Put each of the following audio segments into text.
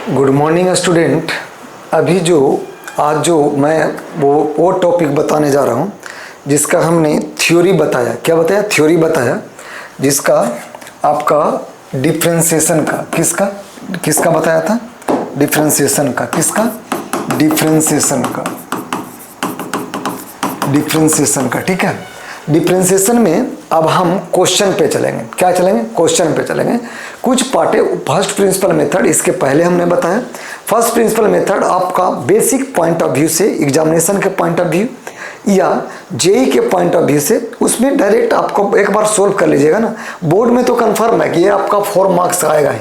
Good morning student. अभी आज जो मैं वो टॉपिक बताने जा रहा हूँ जिसका हमने थ्योरी बताया। क्या बताया? थ्योरी बताया, जिसका आपका डिफ्रेंसिएशन का किसका बताया था? डिफ्रेंसिएशन का। किसका? डिफ्रेंसिएशन का। ठीक है। डिफ्रेंसिएशन में अब हम क्वेश्चन पे चलेंगे। क्या चलेंगे? क्वेश्चन पे चलेंगे। कुछ पार्ट है। फर्स्ट प्रिंसिपल मेथड इसके पहले हमने बताया। फर्स्ट प्रिंसिपल मेथड आपका बेसिक पॉइंट ऑफ व्यू से, एग्जामिनेशन के पॉइंट ऑफ व्यू या जेई के पॉइंट ऑफ व्यू से, उसमें डायरेक्ट आपको एक बार सोल्व कर लीजिएगा ना। बोर्ड में तो कंफर्म है कि ये आपका 4 मार्क्स आएगा ही,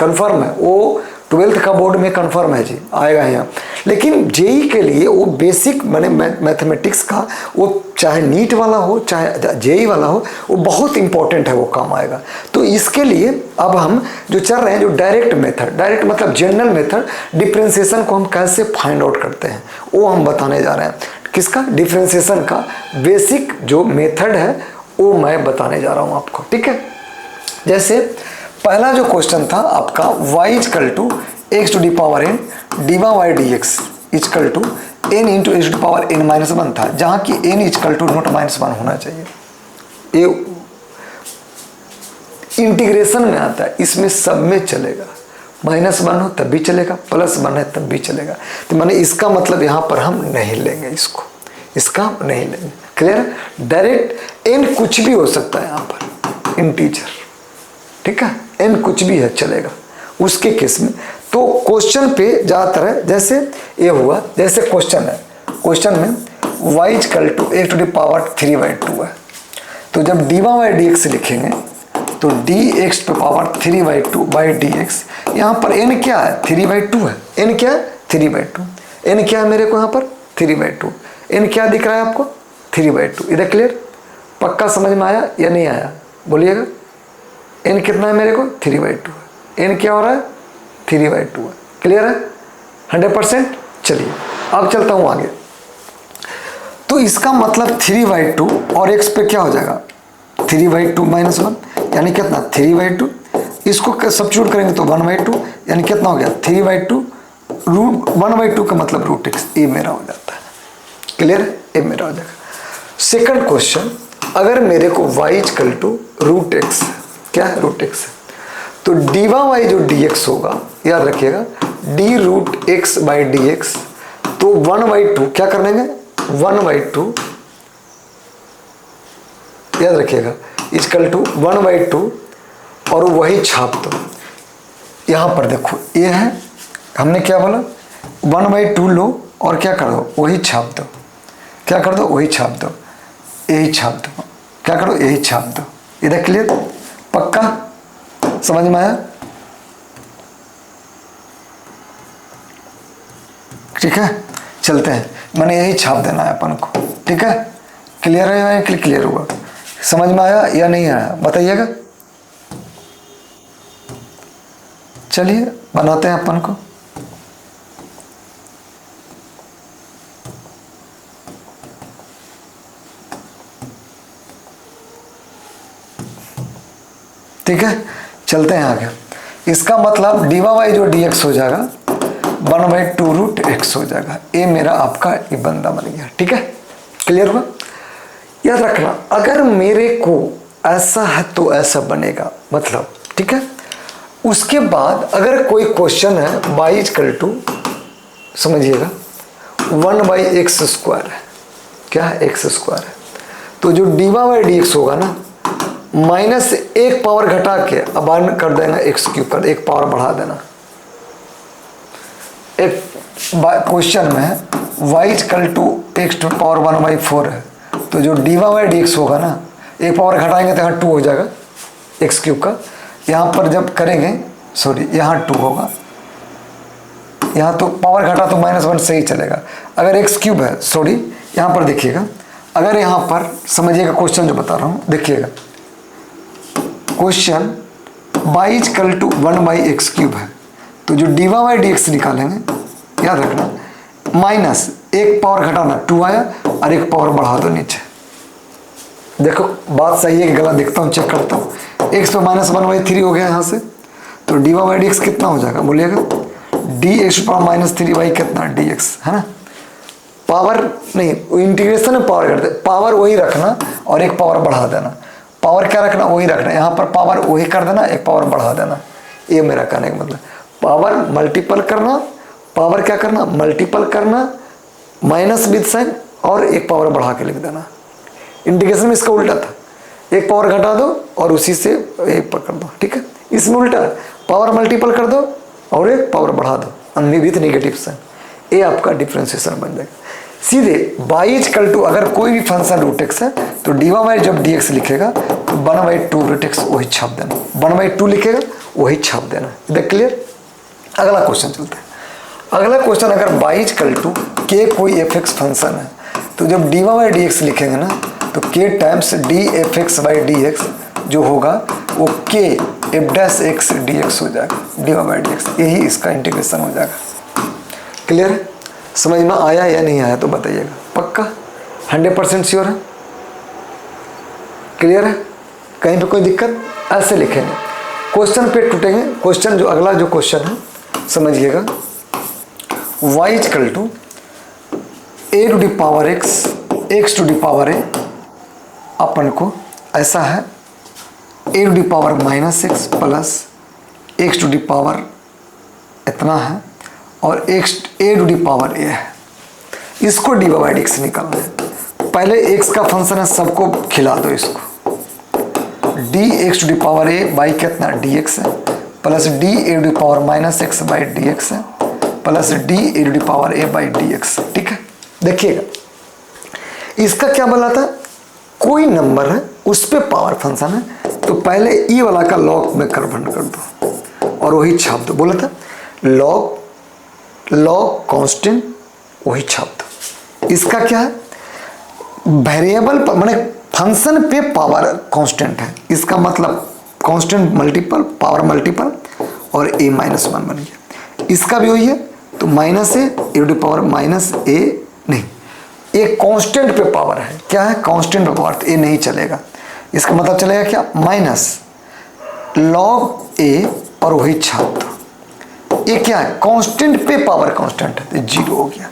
कंफर्म है। वो 12th का बोर्ड में कंफर्म है जी, आएगा यहाँ। लेकिन जेई के लिए वो बेसिक मैंने मैथमेटिक्स का, वो चाहे नीट वाला हो चाहे जेई वाला हो, वो बहुत इंपॉर्टेंट है, वो काम आएगा। तो इसके लिए अब हम जो चल रहे हैं, जो डायरेक्ट मतलब जनरल मेथड, डिफ्रेंसिएशन को हम कैसे फाइंड आउट करते हैं, वो हम बताने जा रहे हैं। किसका? डिफ्रेंसिएशन का बेसिक जो मेथड है वो मैं बताने जा रहा हूँ आपको। ठीक है। जैसे पहला जो क्वेश्चन था आपका y equal to x to the power n डीवा y d x equal to n into x to power n minus 1 था, जहाँ की n इक्वल टू नॉट -1 होना चाहिए। ये इंटीग्रेशन में आता है, इसमें सब में चलेगा। -1 हो तब भी चलेगा, +1 है तब भी चलेगा। तो मैंने इसका मतलब यहाँ पर हम नहीं लेंगे, इसका नहीं लेंगे। क्लियर? डायरेक्ट n कुछ भी हो सकता है यहाँ पर, इंटीजर। ठीक है, n कुछ भी है, चलेगा उसके केस में। तो क्वेश्चन पे ज़्यादातर है, जैसे ये हुआ, जैसे क्वेश्चन है, क्वेश्चन में y equal to x to the power 3/2 है। तो जब डीवा बाई डी एक्स लिखेंगे तो dx टू पावर 3/2/dx, यहाँ पर n क्या है? 3/2 है। n क्या है? 3/2। n क्या है मेरे को यहाँ पर? 3/2। n क्या दिख रहा है आपको? 3/2। इधर क्लियर? पक्का समझ में आया या नहीं आया? बोलिएगा। n कितना है मेरे को? 3/2 है। n क्या हो रहा है? 3/2 है। क्लियर है? 100%। चलिए अब चलता हूँ आगे। तो इसका मतलब 3/2 और x पे क्या हो जाएगा? 3/2 -1 यानी कितना? 3/2। इसको सब्स्टिट्यूट करेंगे तो 1/2 यानी कितना हो गया? 3/2 रूट 1/2 का मतलब √x। ये मेरा हो जाता है। क्लियर है? ये मेरा हो जाएगा। सेकंड क्वेश्चन, अगर मेरे को y इक्वल टू √x, क्या है? √x है, तो डीवा वाई जो dx होगा, याद रखिएगा, d√x/dx, तो 1/2 क्या कर लेंगे? 1/2 याद रखिएगा इक्वल टू 1/2 और वही छाप दो। यहाँ पर देखो ये है, हमने क्या बोला? 1/2 लो और क्या कर दो? वही छाप दो। क्या कर दो? वही छाप दो, यही छाप दो। क्या करो? यही छाप दो। इधर क्लियर? पक्का समझ में आया? ठीक है, चलते हैं। मैंने यही छाप देना है अपन को। ठीक है, क्लियर है या क्लियर हुआ? समझ में आया या नहीं आया? बताइएगा। चलिए बनाते हैं अपन को। ठीक है, चलते हैं आगे। इसका मतलब डीवा वाई जो dx हो जाएगा 1/2 √x हो जाएगा। ये मेरा आपका ये बंदा बन गया। ठीक है, क्लियर हुआ? याद रखना, अगर मेरे को ऐसा है तो ऐसा बनेगा, मतलब। ठीक है, उसके बाद अगर कोई क्वेश्चन है y इक्वल टू, समझिएगा, 1/x² है। क्या है? x² है। तो जो डीवा बाई dx होगा ना, -1 पावर घटा के अब कर देना x³ कर, 1 पावर बढ़ा देना। एक क्वेश्चन में y equal to x to power 1/4 है, तो जो डीवा बाई dx होगा ना, 1 पावर घटाएंगे तो यहाँ 2 हो जाएगा x³ का। यहाँ पर जब करेंगे, सॉरी, यहाँ 2 होगा, यहाँ तो पावर घटा तो -1 से ही चलेगा। अगर x³ है, सॉरी, यहाँ पर देखिएगा, अगर यहाँ पर समझिएगा क्वेश्चन जो बता रहा हूँ, देखिएगा question y equal to 1/x³ है, तो जो डीवा बाई dx निकालेंगे, याद रखना, -1 पावर घटाना 2 आया और 1 पावर बढ़ा दो नीचे। देखो बात सही है कि गलत? देखता हूँ, चेक करता हूँ। x पे -1/3 हो गया यहाँ से, तो डीवा बाई dx कितना हो जाएगा? बोलिएगा। D x power minus 3y कितना डी एक्स, है ना। पावर नहीं, इंटीग्रेशन में पावर करते, पावर वही रखना और एक पावर बढ़ा देना। पावर क्या रखना, वही रखना, यहाँ पर पावर वही कर देना, एक पावर बढ़ा देना। ये मेरा कहने का मतलब, पावर मल्टीपल करना, पावर क्या करना, मल्टीपल करना, माइनस विद साइन और एक पावर बढ़ा के लिख देना। इंटीग्रेशन में इसका उल्टा था, एक पावर घटा दो और उसी से एक पकड़ दो, ठीक है। इसमें उल्टा है, पावर मल्टीपल कर दो और एक पावर बढ़ा दो, अन्य विथ नेगेटिव साइन। ये आपका डिफ्रेंसिएशन बन जाएगा सीधे। बाई इक्वल टू, अगर कोई भी फंक्शन रूट एक्स है तो डीवा बाई जब डी एक्स लिखेगा तो 1/2 रूट एक्स वही छाप देना, 1/2 लिखेगा वही छाप देना। इधर क्लियर। अगला क्वेश्चन चलता है। अगला क्वेश्चन, अगर बाई इक्वल टू के कोई एफ एक्स फंक्शन है तो जब डीवा बाई डी एक्स लिखेंगे ना तो के times D f x by D x जो होगा वो के F dash x D x हो जाएगा, डीवा बाई डी एक्स, यही इसका इंटीग्रेशन हो जाएगा। क्लियर है, समझ में आया या नहीं आया तो बताइएगा। पक्का 100% श्योर है, क्लियर है, कहीं पे कोई दिक्कत। ऐसे लिखेंगे, क्वेश्चन पे टूटेंगे। क्वेश्चन जो अगला जो क्वेश्चन है समझिएगा, y equal to A to the power X, X to the power A, अपन को ऐसा है A to the power minus X plus x to the power इतना है और X A to the power A है। इसको डी बाई डी एक्स निकालना है। पहले एक्स का फंक्शन है, सबको खिला दो इसको। D X to the power A by कितना डी एक्स है plus D A to the power minus x by D x है plus D A to the power A by D X. ठीक है, देखिएगा इसका क्या बोला था, कोई नंबर है उस पर पावर फंक्शन है तो पहले ई वाला का लॉग में कन्वर्ट कर दो और वही छाप दो। बोला था लॉग कांस्टेंट वही छाप दो। इसका क्या है, वेरिएबल माने फंक्शन पे पावर कांस्टेंट है, इसका मतलब कांस्टेंट मल्टीपल पावर मल्टीपल और a माइनस 1 बन गया। इसका भी वही है तो minus A to the power minus A, नहीं ये कांस्टेंट पे पावर है। क्या है, कांस्टेंट पे पावर, ए नहीं चलेगा। इसका मतलब चलेगा क्या, माइनस लॉग ए और वही छाप दो। ये क्या है, कांस्टेंट पे पावर कांस्टेंट है तो 0 हो गया।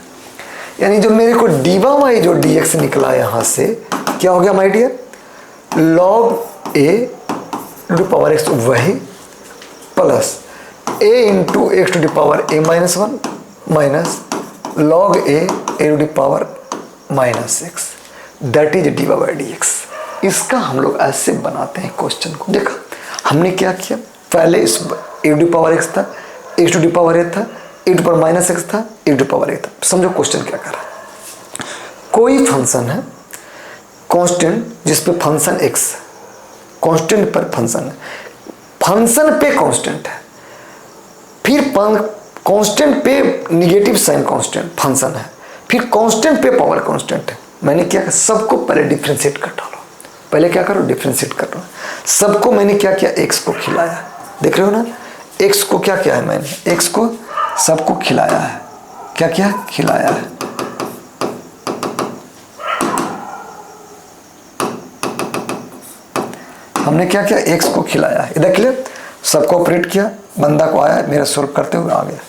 यानी जो मेरे को डीवा वाई जो डी एक्स निकला यहाँ से क्या हो गया my dear, log A to the power X वही plus A into x to the power A minus 1 minus log A to the power minus X, that is डीवा बाई डी एक्स। इसका हम लोग ऐसे बनाते हैं क्वेश्चन को। देखा हमने क्या किया, पहले इस ए टू द पावर एक्स था, एक्स टू द पावर ए था, ए टू पावर माइनस एक्स था, ए टू पावर ए था। समझो क्वेश्चन क्या कर रहा है, कोई फंक्शन है कांस्टेंट जिस पे फंक्शन एक्स, कांस्टेंट पर फंक्शन है, फंक्शन पे कांस्टेंट है, फिर कांस्टेंट पे नेगेटिव साइन कांस्टेंट फंक्शन है, फिर कांस्टेंट पे पावर कांस्टेंट है। मैंने क्या किया, सबको पहले डिफ्रेंशिएट कर डालो। पहले क्या करो, डिफ्रेंशिएट कर लो। सबको मैंने क्या किया, एक्स को खिलाया। देख रहे हो ना, एक्स को क्या किया है मैंने, एक्स को सबको खिलाया है। क्या किया, खिलाया है। हमने क्या किया, एक्स को खिलाया है। इधर क्लियर, सबको ऑपरेट किया, बंदा को आया, मेरा सॉल्व करते हुए आ गया।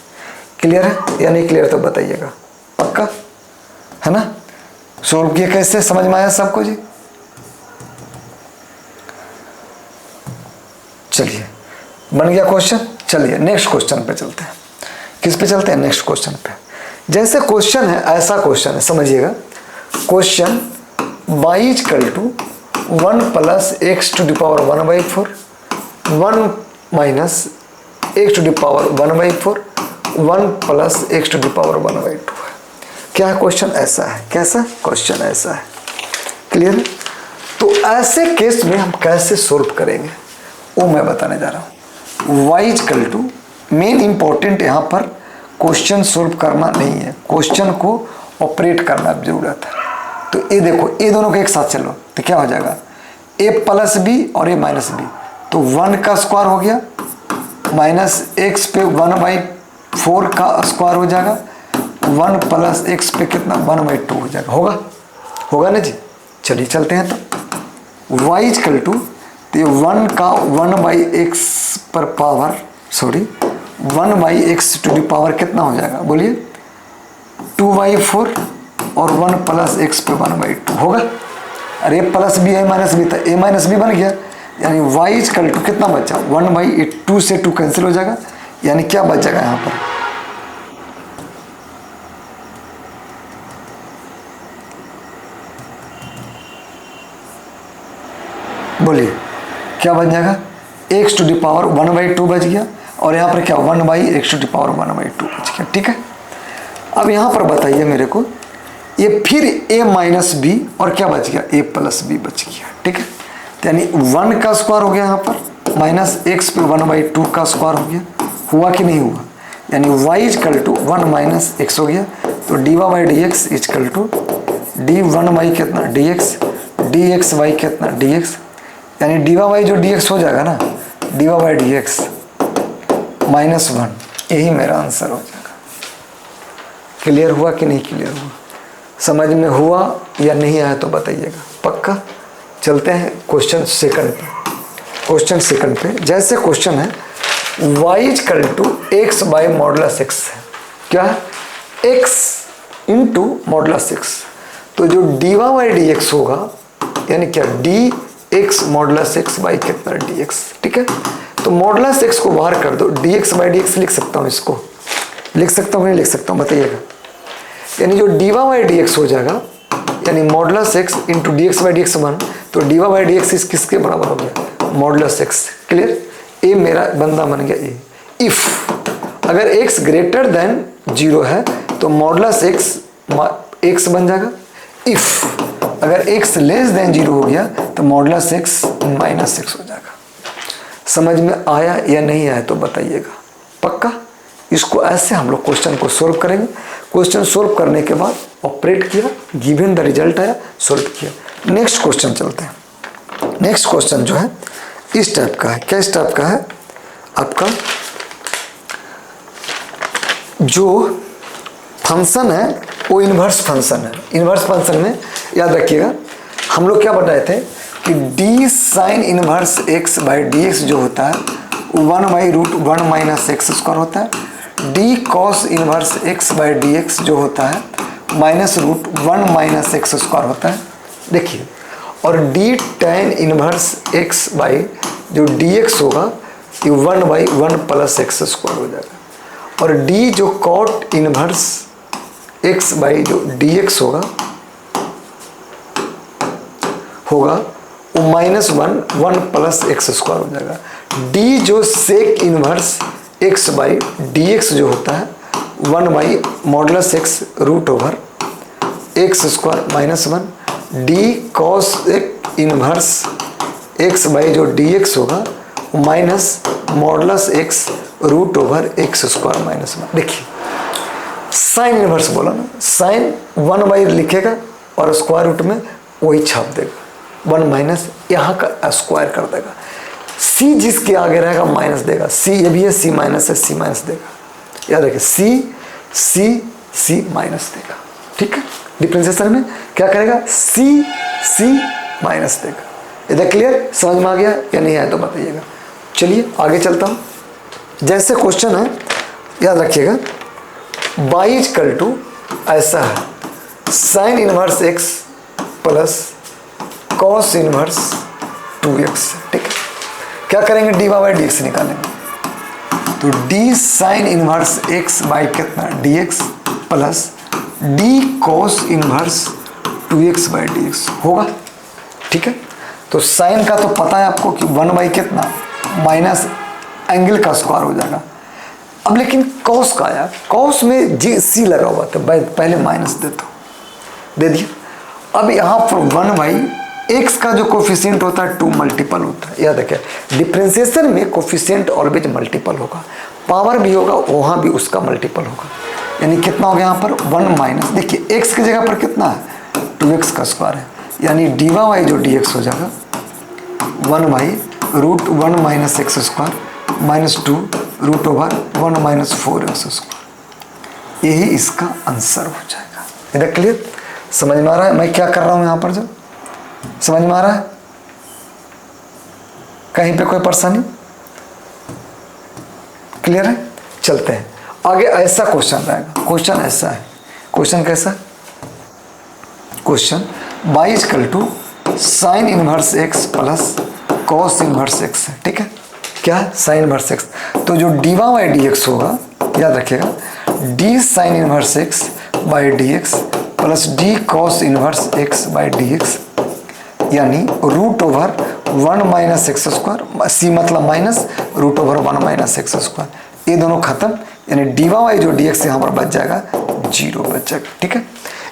क्लियर है या नहीं क्लियर तो बताइएगा। पक्का है ना, सॉल्व किया कैसे, समझ में आया सबको जी। चलिए बन गया क्वेश्चन। चलिए नेक्स्ट क्वेश्चन पे चलते हैं। किस पे चलते हैं, नेक्स्ट क्वेश्चन पे। जैसे क्वेश्चन है, ऐसा क्वेश्चन है, समझिएगा। Question y equal to 1 plus x to the power 1/4 1 minus x to the power 1/4 1 plus x to the power 1/2 है। क्या है क्वेश्चन, ऐसा है। कैसा क्वेश्चन, ऐसा है। क्लियर। तो ऐसे केस में हम कैसे सोल्व करेंगे वो मैं बताने जा रहा हूँ। y equal to, main important यहाँ पर क्वेश्चन सोल्व करना नहीं है, क्वेश्चन को ऑपरेट करना जरूरत है। तो ये देखो, ये दोनों के एक साथ चलो तो क्या हो जाएगा, a प्लस बी और a माइनस बी, तो 1 का स्क्वायर हो गया माइनस एक्स पे 1/4 का स्क्वायर हो जाएगा, 1 प्लस एक्स पे कितना 1/2 हो जाएगा। होगा ना जी। चलिए चलते हैं तो y इक्वल टू, तो 1 का 1/x पर पावर 1/x⁴ कितना हो जाएगा बोलिए, 2/4 और 1 + x पे 1/2 होगा। अरे प्लस बी है माइनस बी था, a माइनस बी बन गया, यानी y = कितना बचा, 1/8, 2 से 2 कैंसिल हो जाएगा, यानी क्या बच जाएगा यहाँ पर, बोलिए क्या बन जाएगा, x⁴ 1/2 बच गया, और यहाँ पर क्या 1/x⁴ 1/2 बच गया। ठीक है, अब यहाँ पर बताइए मेरे को, ये फिर a माइनस बी और क्या बच गया, a प्लस बी बच गया। ठीक है, तो यानी 1 का स्क्वायर हो गया यहाँ पर, माइनस x पे 1/2 का स्क्वायर हो गया, हुआ कि नहीं हुआ, यानी y = 1 - x हो गया, तो dy/dx = d1y कितना dx, dxy कितना dx, यानी dy जो dx हो जाएगा ना, dy/dx -1, यही मेरा आंसर हो जाएगा। क्लियर हुआ कि नहीं क्लियर हुआ, समझ में हुआ या नहीं आया तो बताइएगा पक्का। चलते हैं क्वेश्चन सेकंड पे। क्वेश्चन सेकंड पे जैसे क्वेश्चन है y = x/mod(x) है, क्या है x × mod(x), तो जो dy/dx होगा यानी क्या dx mod(x) बाई कितना dx। ठीक है, तो mod(x) को बाहर कर दो, dx/dx लिख सकता हूँ, इसको लिख सकता हूँ नहीं लिख सकता हूँ बताइएगा, यानी जो dy/dx हो जाएगा, यानी (x) × dx/dx 1, तो dy/dx किसके बराबर हो गया, (x). क्लियर, ए मेरा बंदा बन गया ए। इफ अगर x > 0 है तो (x) x बन जाएगा, इफ अगर x < 0 हो गया तो (x) -x हो जाएगा। समझ में आया या नहीं आया तो बताइएगा पक्का। इसको ऐसे हम लोग क्वेश्चन को सोल्व करेंगे। क्वेश्चन सोल्व करने के बाद ऑपरेट किया, गिवन द रिजल्ट आया, सोल्व किया। नेक्स्ट क्वेश्चन चलते हैं। नेक्स्ट क्वेश्चन जो है इस टाइप का है, क्या इस टाइप का है, आपका जो फंक्शन है वो इन्वर्स फंक्शन है। इन्वर्स फंक्शन में याद रखिएगा हम लोग क्या बताए थे कि d sin इन्वर्स x/dx जो होता है 1/√1 - x² होता है, d cos इन्वर्स x/dx जो होता है -√1 - x² होता है। देखिए, और d tan inverse x by जो dx होगा ये 1/1 + x² हो जाएगा, और d जो cot इन्वर्स x बाई जो dx होगा वो -1 + x² हो जाएगा। d जो sec inverse x by dx जो होता है 1/(x) √(x²-1) d cos inverse x by जो dx होगा -(x) √(x²-1). देखिए साइन इन्वर्स बोला ना, साइन 1/, लिखेगा और स्क्वायर रूट में वही छाप देगा, 1 - यहाँ का स्क्वायर कर देगा, c जिसके आगे रहेगा माइनस देगा, c ये भी है, c माइनस है, c माइनस देगा। याद रखिए c माइनस देगा। ठीक है, डिफरेंशिएशन में क्या करेगा, c माइनस देगा। इधर क्लियर, समझ में आ गया या नहीं आया तो बताइएगा। चलिए आगे चलता हूँ। जैसे क्वेश्चन है याद रखिएगा y = ऐसा है sign inverse x plus cos inverse 2x। ठीक है, क्या करेंगे, dy/dx निकालेंगे, तो d sign inverse x by कितना dx plus d cos inverse 2x/dx होगा। ठीक है, तो साइन का तो पता है आपको कि 1/ कितना माइनस एंगल का स्क्वायर हो जाएगा। अब लेकिन कॉस का आया, कॉस में जी सी लगा हुआ था, पहले माइनस देता हूँ, दे दिया। अब यहाँ पर 1/x का जो कोफिशिएंट होता है 2 मल्टीपल होता है। याद रखिए डिफरेंशिएशन में कोफिशिएंट ऑलवेज मल्टीपल होगा, पावर भी होगा वहाँ भी उसका मल्टीपल होगा, यानी कितना हो गया यहाँ पर 1 - देखिए x की जगह पर कितना है 2x का स्क्वायर है, यानी dy जो dx हो जाएगा 1/√1 - x² -2 √1 - 4x²। यही इसका आंसर हो जाएगा। इधर क्लियर, समझ में आ रहा है मैं क्या कर रहा हूँ यहाँ पर, जब समझ में आ रहा है, कहीं पे कोई परेशानी, क्लियर है। चलते हैं आगे। ऐसा क्वेश्चन रहेगा, क्वेश्चन ऐसा है, क्वेश्चन कैसा, question y equal to sine inverse x plus cos inverse x है, ठीक है। क्या है, साइन इनवर्स एक्स। तो जो D Y by D X होगा, याद रखिएगा, D sine inverse x by D x plus D cos inverse x by D x, यानी root over 1 minus x square, सी मतलब minus root over 1 minus x square, ये दोनों खत्म, यानी डी वाई जो डी एक्स यहाँ पर बच जाएगा 0 बच जाएगा, ठीक है।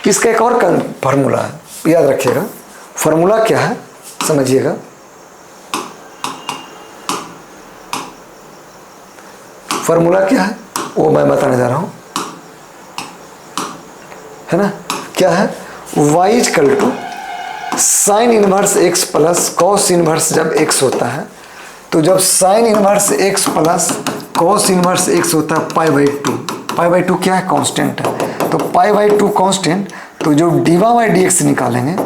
इसका एक और फार्मूला है, याद रखिएगा। फार्मूला क्या है समझिएगा, फार्मूला क्या है वो मैं बताने जा रहा हूं, है ना। क्या है, y equal to sine inverse x plus cos inverse, जब x होता है तो जब sine inverse x plus cos inverse x होता है पाई बाई 2, पाई बाई 2 क्या है, कांस्टेंट है, तो पाई बाई 2 कांस्टेंट, तो जो D Y by D x निकालेंगे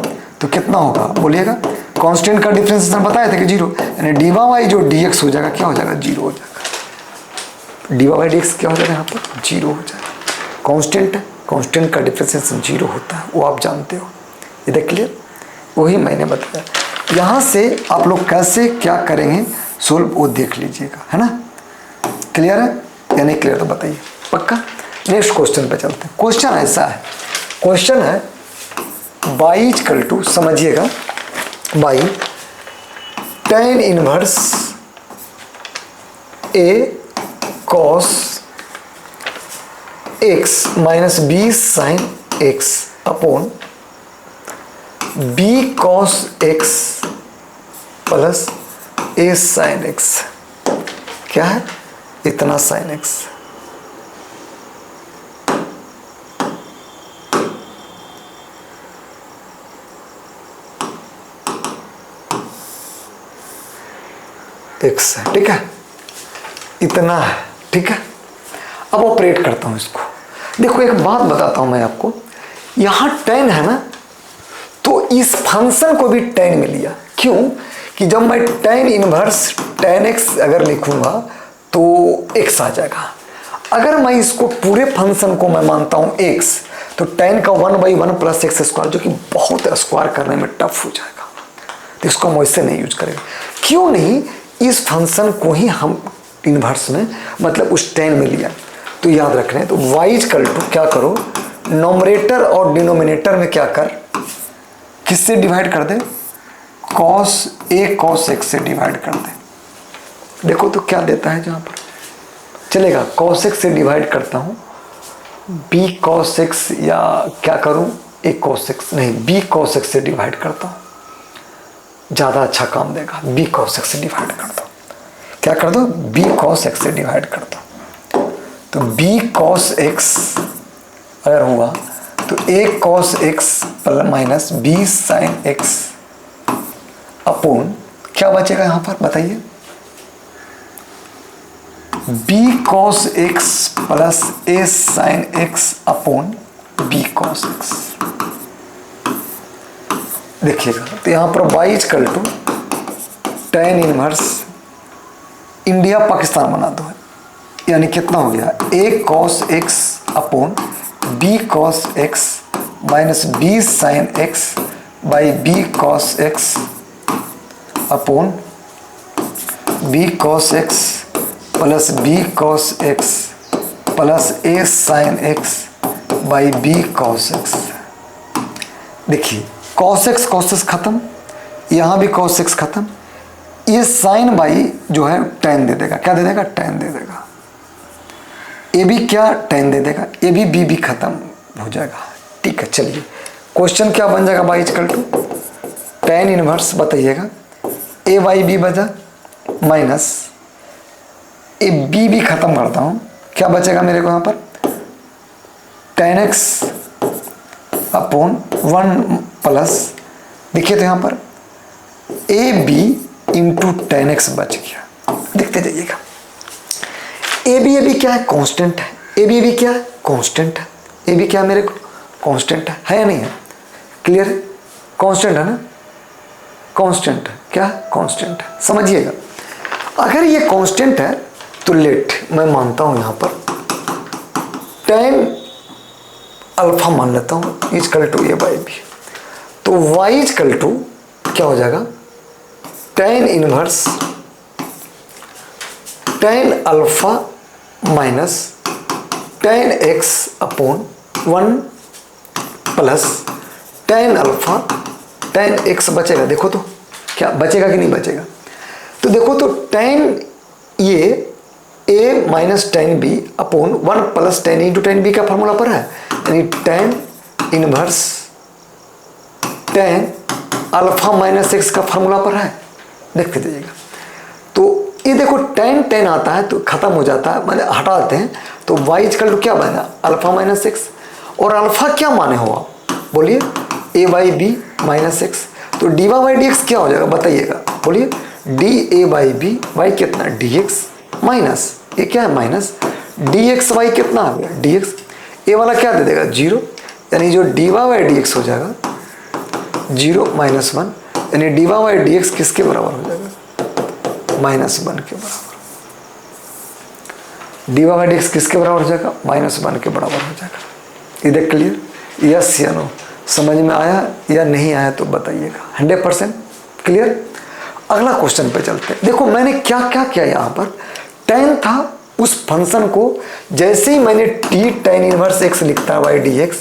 तो कितना होगा बोलिएगा, कांस्टेंट का डिफरेंशिएशन बताया था कि 0, यानी डी वाई जो डी एक्स हो जाएगा क्या हो जाएगा, 0 हो जाएगा, d Y by D x क्या हो जाएगा यहाँ पर 0 हो जाएगा, कांस्टेंट है, कांस्टेंट का डिफरेंशिएशन 0 होता है, वो आप जानते हो, ये क्लियर, वही मैंने बताया। यहाँ से आप लोग कैसे क्या करेंगे सोल्व वो देख लीजिएगा, है ना। क्लियर है या नहीं क्लियर तो बताइए पक्का। नेक्स्ट क्वेश्चन पे चलते हैं। क्वेश्चन ऐसा है, क्वेश्चन है y इक्वल टू, समझिएगा, y tan inverse a cos x minus b sine x upon b cos x plus a sine x, क्या है, इतना साइन x, x है, ठीक है, इतना है, ठीक है। अब ऑपरेट करता हूं इसको। देखो एक बात बताता हूं मैं आपको, यहां tan है ना, तो इस फंक्शन को भी tan में लिया, क्यों कि जब मैं tan इनवर्स tan x अगर लिखूंगा तो x आ जाएगा। अगर मैं इसको पूरे फंक्शन को मैं मानता हूं x, तो tan का 1/1 प्लस एक्स स्क्वायर, जो कि बहुत स्क्वायर करने में टफ हो जाएगा, तो इसको हम वैसे नहीं यूज करेंगे। क्यों नहीं, इस फंक्शन को ही हम इनवर्स में मतलब उस tan में लिया, तो याद रख रहे हैं। तो y इक्वल टू क्या करो, नोमरेटर और डिनोमिनेटर में क्या कर, किससे डिवाइड कर दे, cos a cos x से डिवाइड कर दे। देखो तो क्या देता है जहां पर, चलेगा cos x से डिवाइड करता हूं, b cos x, या क्या करूं a cos x, नहीं b cos x से डिवाइड करता हूं, ज़्यादा अच्छा काम देगा, b cos x से डिवाइड कर दो, क्या कर दो, b cos x से डिवाइड कर दो, तो b cos x अगर हुआ तो a cos x plus minus b sin x upon क्या बचेगा यहाँ पर बताइए, b cos x plus a sin x upon b cos x। देखिएगा तो यहाँ पर y equal to tan inverse India Pakistan बना दो, यानी कितना हो गया, a cos x upon b cos x minus b sin x by b cos x upon b cos x plus b cos x plus a sin x by b cos x। देखिए cos x खत्म, यहाँ भी cos x खत्म, ये sign by जो है tan दे देगा, क्या दे देगा, tan दे देगा, ए भी क्या tan दे देगा, ए भी बी खत्म हो जाएगा, ठीक है। चलिए क्वेश्चन क्या बन जाएगा, y equal to tan inverse बताइएगा ए बाई बी बचा माइनस ए बी भी खत्म करता हूँ, क्या बचेगा मेरे को यहाँ पर, tan x अपॉन 1 प्लस, देखिए तो यहाँ पर a b into tan x बच गया, देखते जाइएगा। ए बी क्या है, कांस्टेंट है, ए बी क्या है, कांस्टेंट है, ए बी क्या मेरे को कांस्टेंट है या नहीं है, क्लियर है, कांस्टेंट है ना, कांस्टेंट है, क्या कांस्टेंट है, समझिएगा। अगर ये कांस्टेंट है तो लेट मैं मानता हूं यहां पर tan अल्फा मान लेता हूँ equal to a by b, तो y इजकल टू क्या हो जाएगा, tan inverse tan alpha minus tan x upon 1 plus tan alpha tan x बचेगा। देखो तो क्या बचेगा कि नहीं बचेगा, तो देखो तो tan ये a minus tan b upon 1 plus tan into tan b का फॉर्मूला पर है, यानी tan inverse tan alpha minus x का फॉर्मूला पर है। देखते जाइएगा, तो ये देखो tan tan आता है तो खत्म हो जाता है, मतलब हटा देते हैं, तो y इक्वल टू क्या बना, अल्फा माइनस एक्स, और अल्फा क्या माने हो आप बोलिए, a by b minus x, तो D Y by D x क्या हो जाएगा बताइएगा, बोलिए d a by b y कितना डी एक्स माइनस ये क्या है माइनस डी एक्स वाई कितना आ गया डी एक्स, ए वाला क्या दे देगा 0, यानी जो D Y by D x हो जाएगा 0 माइनस 1, यानी D Y by D x किसके बराबर हो जाएगा, -1 के बराबर। D Y by D x किसके बराबर हो जाएगा, -1 के बराबर हो जाएगा। ये देख क्लियर, यस या नो, समझ में आया या नहीं आया तो बताइएगा। 100% क्लियर। अगला क्वेश्चन पे चलते हैं। देखो मैंने क्या क्या किया यहाँ पर, tan था उस फंक्शन को जैसे ही मैंने t tan इनवर्स x लिखता है y dx,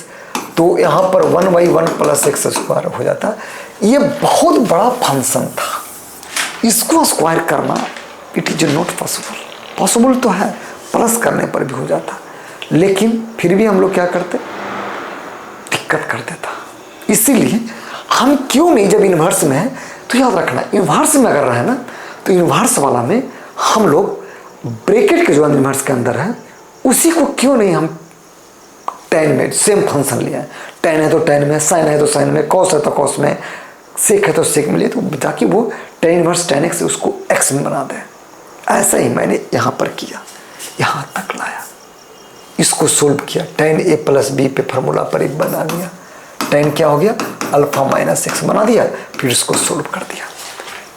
तो यहाँ पर 1/1 प्लस एक्स स्क्वायर हो जाता। ये बहुत बड़ा फंक्शन था, इसको स्क्वायर करना it is not possible, possible तो है प्लस करने पर भी हो जाता, लेकिन फिर भी हम लोग क्या करते, दिक्कत कर देता। इसीलिए हम क्यों नहीं, जब इन्वर्स में है तो याद रखना, इन्वर्स में अगर रहे ना तो इन्वर्स वाला में हम लोग ब्रैकेट के जो इन्वर्स के अंदर है उसी को क्यों नहीं हम tan में सेम फंक्शन लिया है, tan है तो tan में, sin है तो sin में, cos है तो cos में, sec है तो sec में लिए, तो ताकि वो tan इनवर्स tan x उसको x में बना दे। ऐसा ही मैंने यहाँ पर किया, यहाँ तक लाया, इसको सोल्व किया, tan a प्लस बी पे फॉर्मूला पर एक बना दिया, tan क्या हो गया अल्फा माइनस एक्स बना दिया, फिर इसको सोल्व कर दिया।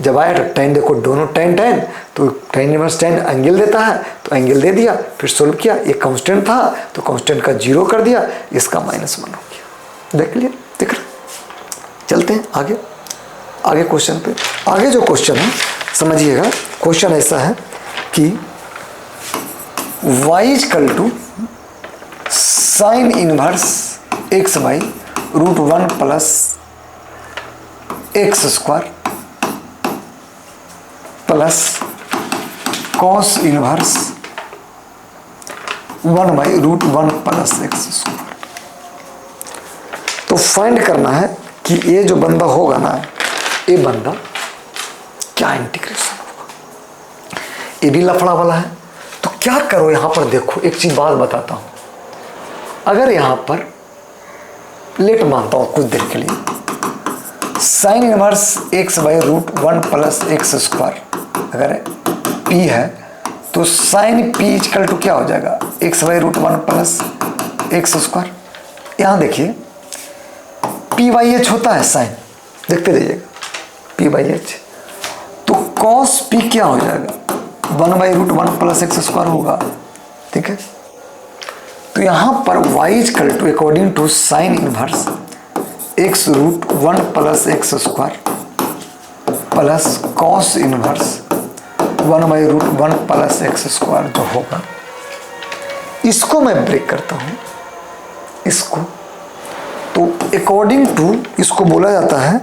जब आया तो tan देखो दोनों tan tan, तो tan इनवर्स tan एंगल देता है तो एंगल दे दिया, फिर सोल्व किया, ये कांस्टेंट था तो कांस्टेंट का 0 कर दिया, इसका -1 हो गया। देख लिया, दिख रहा। चलते हैं आगे, आगे क्वेश्चन पे। आगे जो क्वेश्चन है समझिएगा, क्वेश्चन ऐसा है कि y equal to sine inverse x by √1 plus x square plus cos inverse 1/√1 plus x square. तो फाइंड करना है कि ये जो बंदा होगा ना, ये बंदा क्या इंटीग्रेशन होगा, ये भी लफड़ा वाला है। तो क्या करो यहाँ पर देखो, एक चीज बात बताता हूँ, अगर यहाँ पर लेट मानता हूँ कुछ देर के लिए, sine inverse x/√1 plus x square अगर p है तो साइन p इक्वल टू क्या हो जाएगा x/√1 प्लस एक्स स्क्वायर। यहाँ देखिए p/h होता है साइन, देखते रहिएगा p/h, तो cos p क्या हो जाएगा 1/√1 प्लस एक्स स्क्वायर होगा, ठीक है। तो यहाँ पर y equal to according to sine inverse x√1 plus x square plus cos inverse 1/√1 plus x square जो होगा, इसको मैं ब्रेक करता हूँ इसको, तो अकॉर्डिंग टू इसको बोला जाता है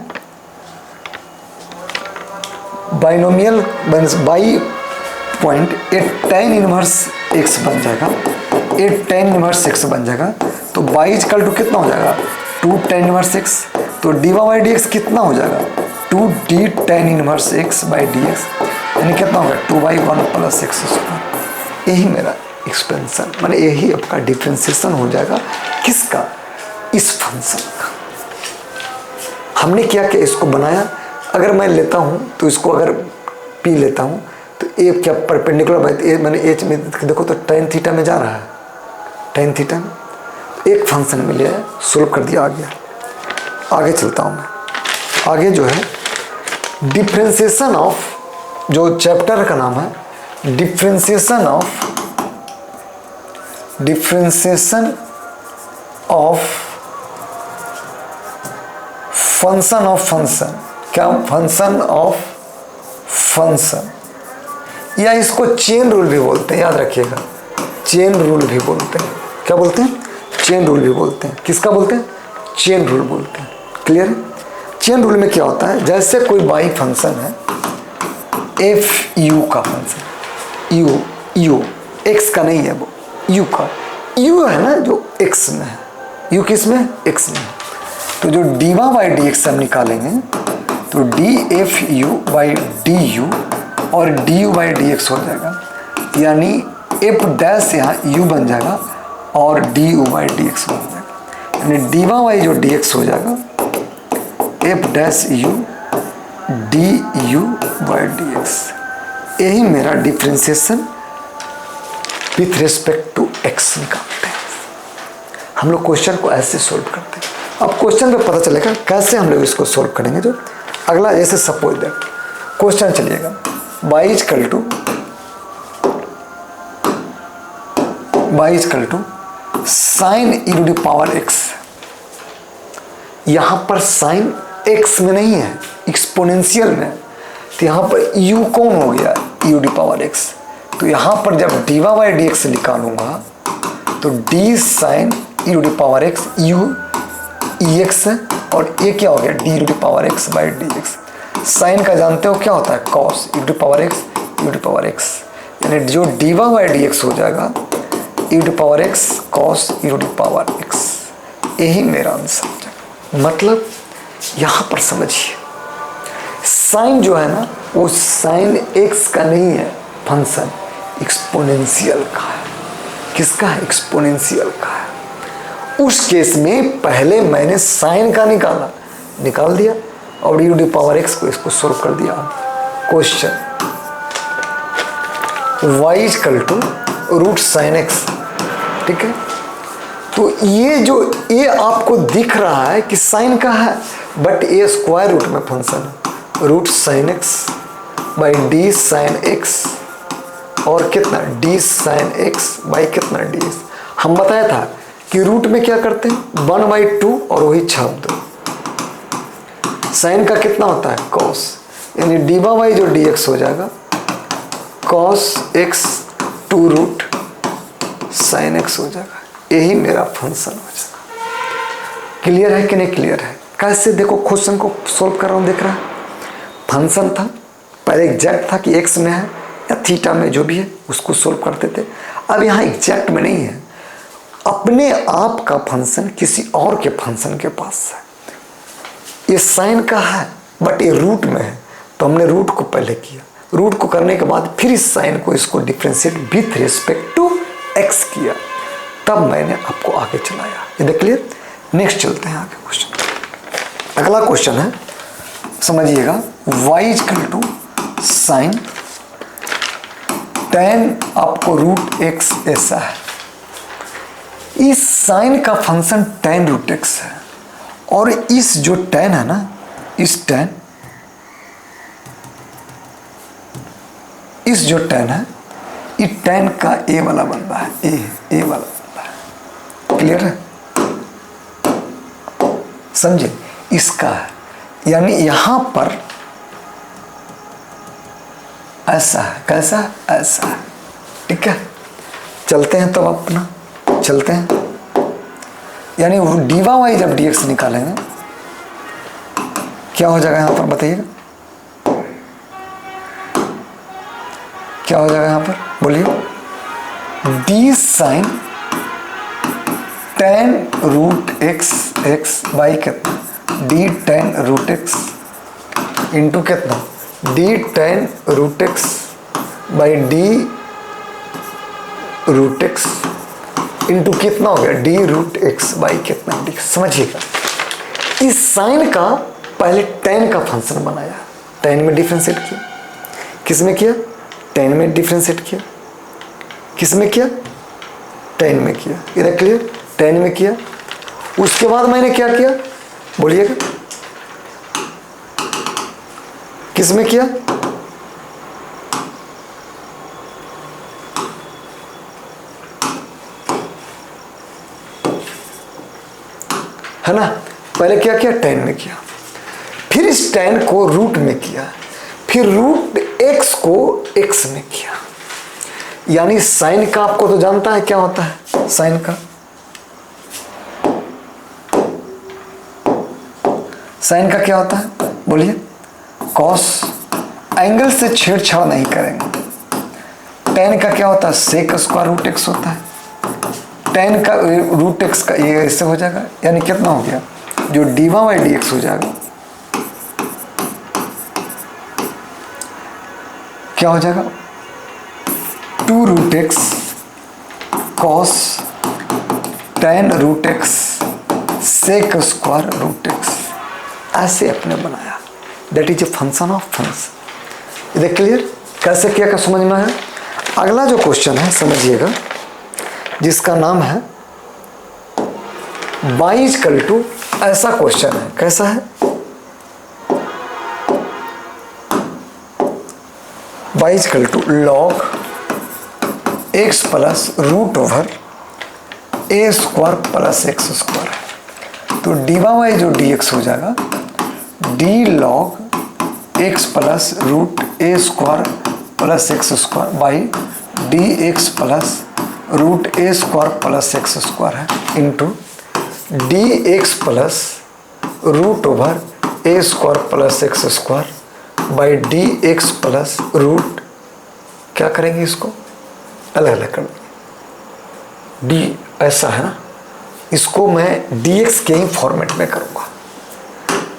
binomial by point, A tan inverse x बन जाएगा, ए tan इनवर्स x बन जाएगा। तो y इक्वल टू कितना हो जाएगा 2 tan इनवर्स x, तो D Y by D X कितना हो जाएगा 2d tan inverse x by D x, यानी कितना होगा 2/1 प्लस एक्स स्क्वायर। यही मेरा एक्सपेंशन, माने यही आपका डिफ्रेंसिएशन हो जाएगा किसका, इस फंक्शन का। हमने क्या क्या इसको बनाया, अगर मैं लेता हूँ तो इसको अगर p लेता हूँ तो ए क्या परपेंडिकुलर मैंने एच में देखो तो tan थीटा में जा रहा है, tan थीटा में एक फंक्शन में लिया है, सोल्व कर दिया, आ गया। आगे चलता हूँ मैं, आगे जो है डिफ्रेंसिएशन ऑफ, जो चैप्टर का नाम है differentiation of differentiation of function of function, क्या फंक्शन ऑफ फंक्शन, या इसको चेन रूल भी बोलते हैं, याद रखिएगा, चेन रूल भी बोलते हैं। क्या बोलते हैं? चेन रूल भी बोलते हैं। किसका बोलते हैं? चेन रूल बोलते हैं। क्लियर है? चेन रूल में क्या होता है, जैसे कोई बाई फंक्शन है, एफ यू का फंक्शन, यू एक्स का नहीं है, वो यू का, यू है ना जो एक्स में है, यू किस में? एक्स में है। तो जो D Y by D x हम निकालेंगे तो d f u by d u और d u by D x हो जाएगा, यानी एफ डैश यहाँ यू बन जाएगा और d u by D x बन जाएगा, यानी डी वाई बाई जो डी एक्स हो जाएगा f dash u d u by D x. यही मेरा differentiation with respect to x निकालते हैं। हम लोग क्वेश्चन को ऐसे सोल्व करते हैं। अब क्वेश्चन पे पता चलेगा कैसे हम लोग इसको सोल्व करेंगे। जो अगला जैसे सपोज दैट क्वेश्चन चलिएगा, y equal to sine e to the power x. यहाँ पर साइन एक्स में नहीं है, एक्सपोनेंशियल में, तो यहाँ पर u कौन हो गया? E to the power x. तो यहाँ पर जब d Y by D x निकालूंगा तो d sine e to the power x u e x है, और ये क्या हो गया? D to the power x by D x. Sine का जानते हो क्या होता है? Cos e to the power x, e to the power x, यानी जो D Y by D x हो जाएगा e to the power x cos e to the power x. यही मेरा आंसर हो जाएगा। मतलब यहाँ पर समझिए, साइन जो है ना वो साइन एक्स का नहीं है फंक्शन, एक्सपोनेंशियल का है। किसका है? एक्सपोनेंशियल का है। उस केस में पहले मैंने साइन का निकाल दिया और यू डी पावर एक्स को इसको सोल्व कर दिया। Question y equal to root sine x, ठीक है। तो ये आपको दिख रहा है कि साइन का है, बट ये स्क्वायर रूट में फंक्शन है, root sine x by d sine x और कितना? डी साइन एक्स बाई कितना? D x. हम बताया था कि रूट में क्या करते हैं? 1/2 और वही छाप दो। साइन का कितना होता है? कॉस, यानी डी बाई जो डी एक्स हो जाएगा cos x to root sine x हो जाएगा। यही मेरा फंक्शन हो जाएगा। क्लियर है कि नहीं क्लियर है? कैसे देखो क्वेश्चन को सोल्व कर रहा हूँ, देख रहा है। फंक्शन था पहले एग्जैक्ट था कि एक्स में है या थीटा में, जो भी है उसको सोल्व करते थे। अब यहाँ एग्जैक्ट में नहीं है, अपने आप का फंक्शन किसी और के फंक्शन के पास है। ये साइन का है बट ये रूट में है, तो हमने रूट को पहले किया, रूट को करने के बाद फिर इस साइन को इसको differentiate with respect to x किया, तब मैंने आपको आगे चलाया। ये देख क्लियर? नेक्स्ट चलते हैं आगे क्वेश्चन। अगला क्वेश्चन है, समझिएगा, y equal to sine tan आपको रूट एक्स ऐसा है। इस साइन का फंक्शन टेन रूट एक्स है और इस जो टेन है ना, इस जो टेन है, ये टेन का ए वाला बन रहा है, ए वाला बन रहा है। क्लियर है? समझे? इसका है, यानी यहां पर ऐसा है, कैसा? ऐसा है। ठीक है, चलते हैं तो अपना चलते हैं, यानी वो डीवा वाई जब डी एक्स निकालेंगे क्या हो जाएगा यहां पर? बताइएगा क्या हो जाएगा यहां पर? बोलिए। D sine tan root x x by कितना? D tan root x into कितना? D tan root x by d root x into कितना हो गया? डी रूट एक्स बाई कितना? डी। समझिएगा, इस साइन का पहले टेन का फंक्शन बनाया, टेन में डिफ्रेंशिएट किया। किस में किया? टेन में डिफ्रेंशिएट किया। किस में किया? टेन में किया। इधर क्लियर? टेन में किया। उसके बाद मैंने क्या किया? बोलिएगा, किस में किया? है ना। पहले क्या किया, tan में किया, फिर इस tan को रूट में किया, फिर रूट x को x में किया। यानी साइन का आपको तो जानता है क्या होता है, साइन का क्या होता है, बोलिए, कॉस। एंगल से छेड़छाड़ नहीं करेंगे। tan का क्या होता है, सेक स्क्वायर रूट x होता है। tan का रूट x का ये ऐसे हो जाएगा, यानी कितना हो गया, जो डीवा बाई डी एक्स हो जाएगा, क्या हो जाएगा, 2 root x cos tan root x sec square root x, ऐसे अपने बनाया। That is a function of function. इधर क्लियर, कैसे किया क्या समझ में आया। अगला जो क्वेश्चन है समझिएगा, जिसका नाम है y इक्वल टू, ऐसा क्वेश्चन है, कैसा है, y equal to log x plus root over a square plus x square. तो डी वाई जो डी एक्स हो जाएगा, d log x plus root a square plus x square by D x plus root a square plus x square है, into d x plus root over a square plus x square by D x plus root, क्या करेंगे इसको अलग अलग कर देंगे। D ऐसा है ना, इसको मैं डी एक्स के ही फॉर्मेट में करूँगा,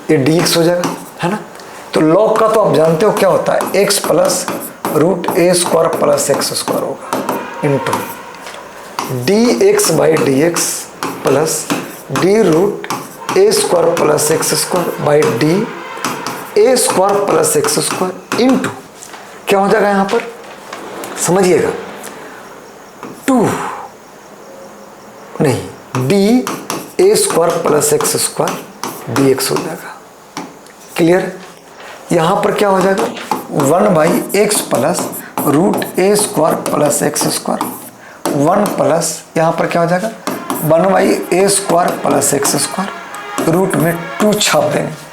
ये डी एक्स हो जाएगा, है ना। तो लॉग का तो आप जानते हो क्या होता है, x plus root a square plus x square होगा, into d x by D x plus d root a square plus x square by d a square plus x square, into क्या हो जाएगा यहाँ पर, समझिएगा, 2 नहीं d a square plus x square d x हो जाएगा। क्लियर, यहाँ पर क्या हो जाएगा, 1 by x plus root a square plus x square, 1 plus यहाँ पर क्या हो जाएगा, 1 by a square plus x square, root में 2 छाप देंगे।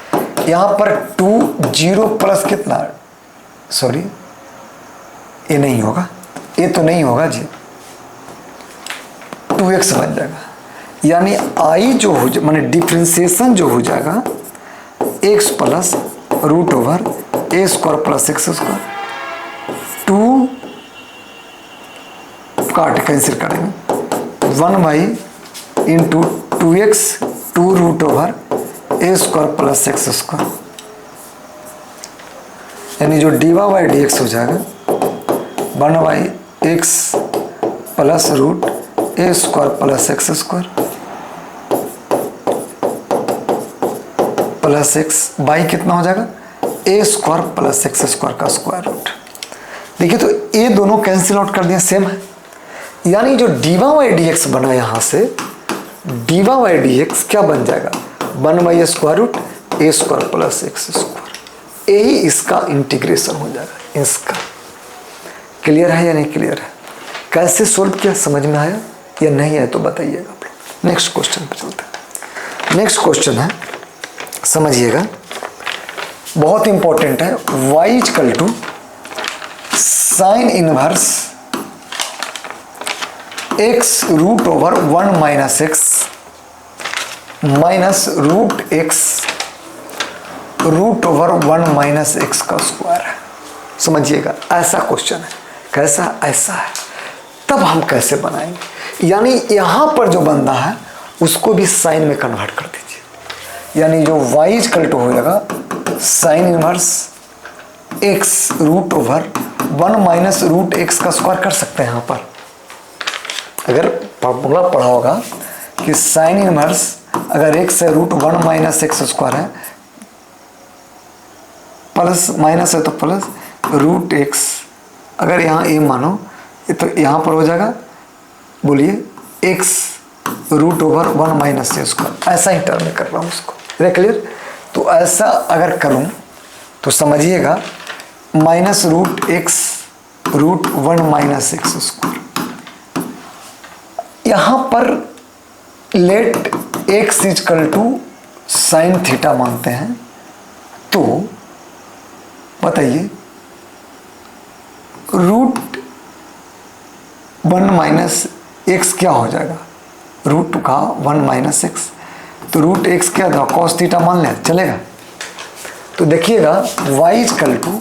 यहाँ पर 2 0 प्लस कितना, सॉरी ये नहीं होगा, ये तो नहीं होगा जी, 2x बन जाएगा। यानी आई जो हो जाए, माने डिफ्रेंसिएशन जो हो जाएगा, x plus root over a square plus x square, 2 काट कैंसिल करेंगे, 1 by into 2x 2 root over a square plus x square, यानी जो D Y by D x हो जाएगा 1 by x plus root a square plus x square plus x by कितना हो जाएगा, a square plus x square का square root. देखिए तो ये दोनों कैंसिल आउट कर दिया, सेम है। यानी जो डीवा बाई डी एक्स बना यहाँ से, डीवा बाई डी एक्स क्या बन जाएगा, 1 by square root a square plus x square, यही इसका इंटीग्रेशन हो जाएगा इसका। क्लियर है या नहीं क्लियर है, कैसे सोल्व किया, समझ में आया या नहीं है तो बताइएगा आप लोग। नेक्स्ट क्वेश्चन पर चलते हैं। नेक्स्ट क्वेश्चन है, समझिएगा, बहुत इंपॉर्टेंट है। y equal to sine inverse x root over 1 minus x minus root x root over 1 minus x का स्क्वायर है। समझिएगा, ऐसा क्वेश्चन है, कैसा, ऐसा है। तब हम कैसे बनाएंगे, यानी यहाँ पर जो बंदा है उसको भी साइन में कन्वर्ट कर दीजिए। यानी जो y इक्वल टू हो जाएगा sine inverse x root over 1 minus root x का स्क्वायर कर सकते हैं। यहाँ पर अगर फॉर्मूला पढ़ा होगा कि साइन इनवर्स अगर x है रूट 1 माइनस एक्स स्क्वायर है, प्लस माइनस है तो प्लस रूट एक्स, अगर यहाँ a मानो तो यहाँ पर हो जाएगा, बोलिए x रूट ओवर 1 माइनस ए स्क्वायर, ऐसा ही टर्म में कर रहा हूँ उसको। क्लियर, तो ऐसा अगर करूँ तो समझिएगा minus root x root 1 minus x square. यहाँ पर let x equal to sine theta मानते हैं, तो बताइए √1 माइनस एक्स क्या हो जाएगा, √1 माइनस एक्स, तो √x क्या था, कॉस थीटा मान लें, चलेगा। तो देखिएगा y equal to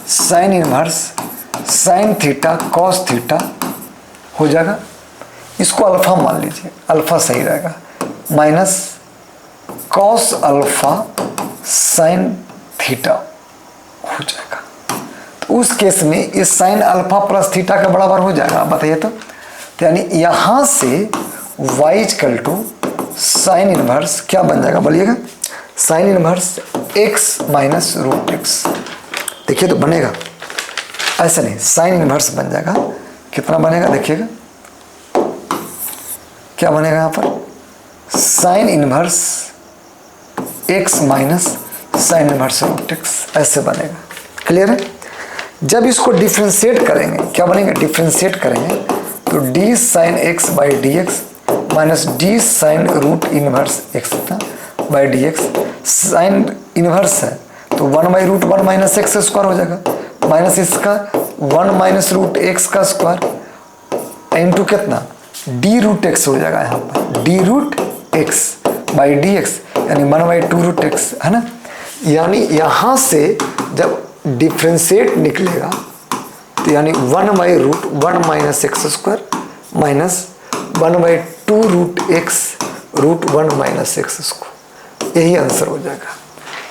sine inverse sine theta cos theta हो जाएगा, इसको अल्फा मान लीजिए, अल्फा सही रहेगा, minus cos alpha sine theta हो जाएगा। तो उस केस में इस साइन अल्फा प्लस थीटा का बराबर हो जाएगा, बताइए तो यानी यहां से y equal to sine inverse क्या बन जाएगा, बोलिएगा, sine inverse x minus √x। देखिए तो बनेगा, ऐसा नहीं, साइन इनवर्स बन जाएगा, कितना बनेगा देखिएगा, क्या बनेगा यहाँ पर, sign inverse x minus sign inverse √x, ऐसे बनेगा। क्लियर है। जब इसको डिफ्रेंशिएट करेंगे क्या बनेगा, डिफ्रेंशिएट करेंगे तो d sine x by D x minus d sine root inverse x by D x, sine inverse है तो 1/√1 माइनस एक्स स्क्वायर हो जाएगा, माइनस इसका 1 माइनस √x का स्क्वायर इंटू कितना d√x हो जाएगा, यहाँ पर d√x बाई डी एक्स यानी 1/2√x है ना। यानी यहाँ से जब डिफ्रेंशिएट निकलेगा तो यानी 1/√1 minus x square minus 1/2√x √1 minus x square, यही आंसर हो जाएगा।